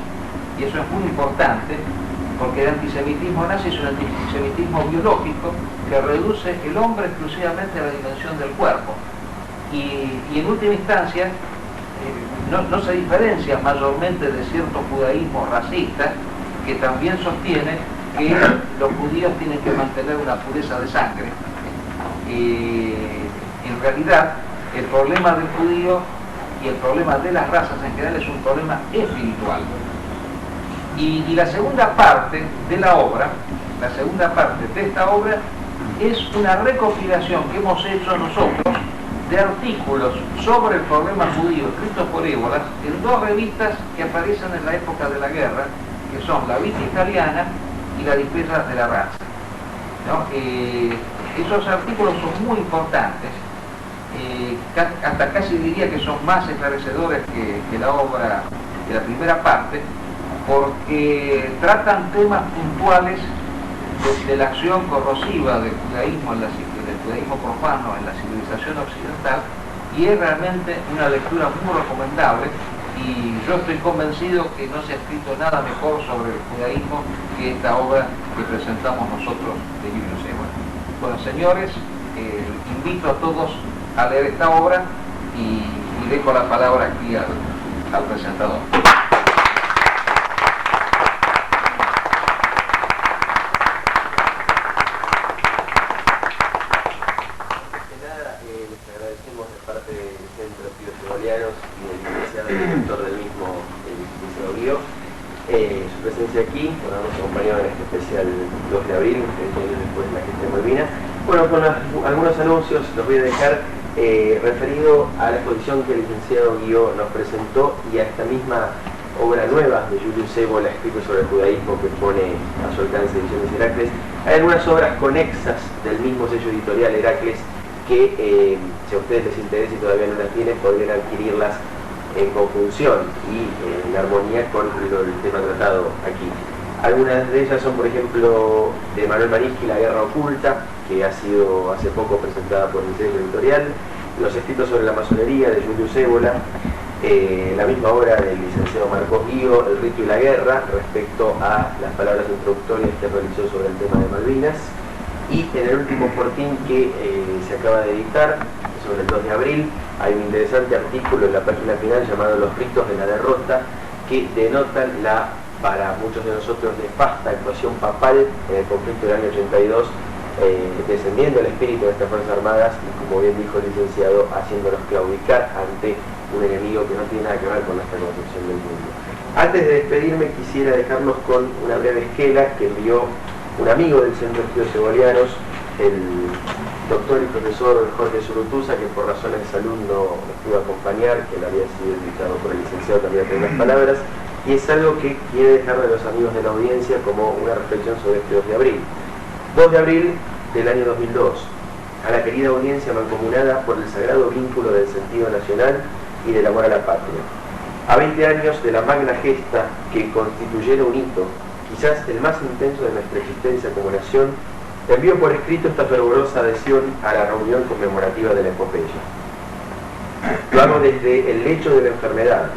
Y eso es muy importante, porque el antisemitismo nazi es un antisemitismo biológico que reduce el hombre exclusivamente a la dimensión del cuerpo. Y en última instancia, no se diferencia mayormente de cierto judaísmo racista que también sostiene que los judíos tienen que mantener una pureza de sangre. En realidad, el problema del judío y el problema de las razas en general es un problema espiritual. Y la segunda parte de la obra, la segunda parte de esta obra, es una recopilación que hemos hecho nosotros de artículos sobre el problema judío escritos por Évola en dos revistas que aparecen en la época de la guerra, que son La Vita Italiana y La Difesa de la Raza, ¿no? Esos artículos son muy importantes, hasta casi diría que son más esclarecedores que la obra, que la primera parte, porque tratan temas puntuales de la acción corrosiva del judaísmo, del judaísmo profano en la civilización occidental, y es realmente una lectura muy recomendable, y yo estoy convencido que no se ha escrito nada mejor sobre el judaísmo que esta obra que presentamos nosotros de Julius Evola. Bueno, señores, invito a todos a leer esta obra y dejo la palabra aquí al presentador. Su presencia aquí, bueno, nos acompañó en este especial 2 de abril, 30 años después de la gesta de Malvinas. Bueno, con algunos anuncios los voy a dejar referido a la exposición que el licenciado Guió nos presentó y a esta misma obra nueva de Julius Evola, escrito sobre el judaísmo, que pone a su alcance Ediciones Heracles. Hay algunas obras conexas del mismo sello editorial Heracles que, si a ustedes les interesa y todavía no las tienen, podrían adquirirlas en conjunción y en armonía con el tema tratado aquí. Algunas de ellas son, por ejemplo, de Manuel Marinsky, La Guerra Oculta, que ha sido hace poco presentada por el sello editorial, los escritos sobre la masonería de Julius Evola, la misma obra del licenciado Marcos Guío, El rito y la guerra, respecto a las palabras introductorias que realizó sobre el tema de Malvinas, y en el último fortín que se acaba de editar, sobre el 2 de abril, hay un interesante artículo en la página final llamado Los ritos de la derrota, que denotan la, para muchos de nosotros, nefasta actuación papal en el conflicto del año 82, descendiendo el espíritu de estas Fuerzas Armadas y, como bien dijo el licenciado, haciéndolos claudicar ante un enemigo que no tiene nada que ver con nuestra concepción del mundo. Antes de despedirme, quisiera dejarlos con una breve esquela que envió un amigo del Centro de Estudios Ebolianos, el doctor y profesor Jorge Zurutuza, que por razones de salud no pudo acompañar, que le había sido invitado por el licenciado también a tener unas palabras, y es algo que quiere dejar a los amigos de la audiencia como una reflexión sobre este 2 de abril. 2 de abril del año 2002, a la querida audiencia mancomunada por el sagrado vínculo del sentido nacional y del amor a la patria. A 20 años de la magna gesta que constituyera un hito, quizás el más intenso de nuestra existencia como nación, envío por escrito esta fervorosa adhesión a la reunión conmemorativa de la epopeya. Lo hago desde el lecho de la enfermedad,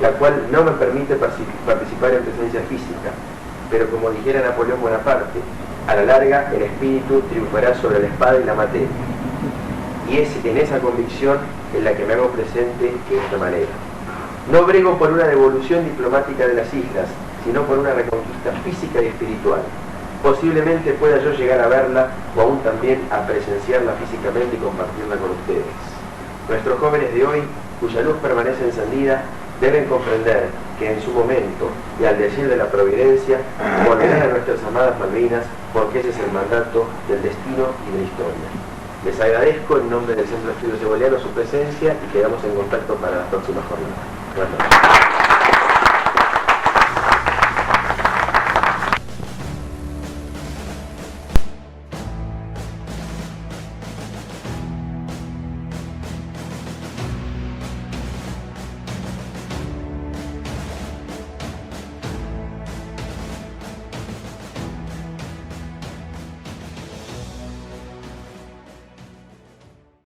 la cual no me permite participar en presencia física, pero como dijera Napoleón Bonaparte, a la larga el espíritu triunfará sobre la espada y la materia. Y es en esa convicción en la que me hago presente de esta manera. No brego por una devolución diplomática de las islas, sino por una reconquista física y espiritual. Posiblemente pueda yo llegar a verla o aún también a presenciarla físicamente y compartirla con ustedes. Nuestros jóvenes de hoy, cuya luz permanece encendida, deben comprender que en su momento y al decir de la providencia, volverán a nuestras amadas Malvinas, porque ese es el mandato del destino y de la historia. Les agradezco en nombre del Centro de Estudios Ebolianos su presencia y quedamos en contacto para la próxima jornada. Buenas noches.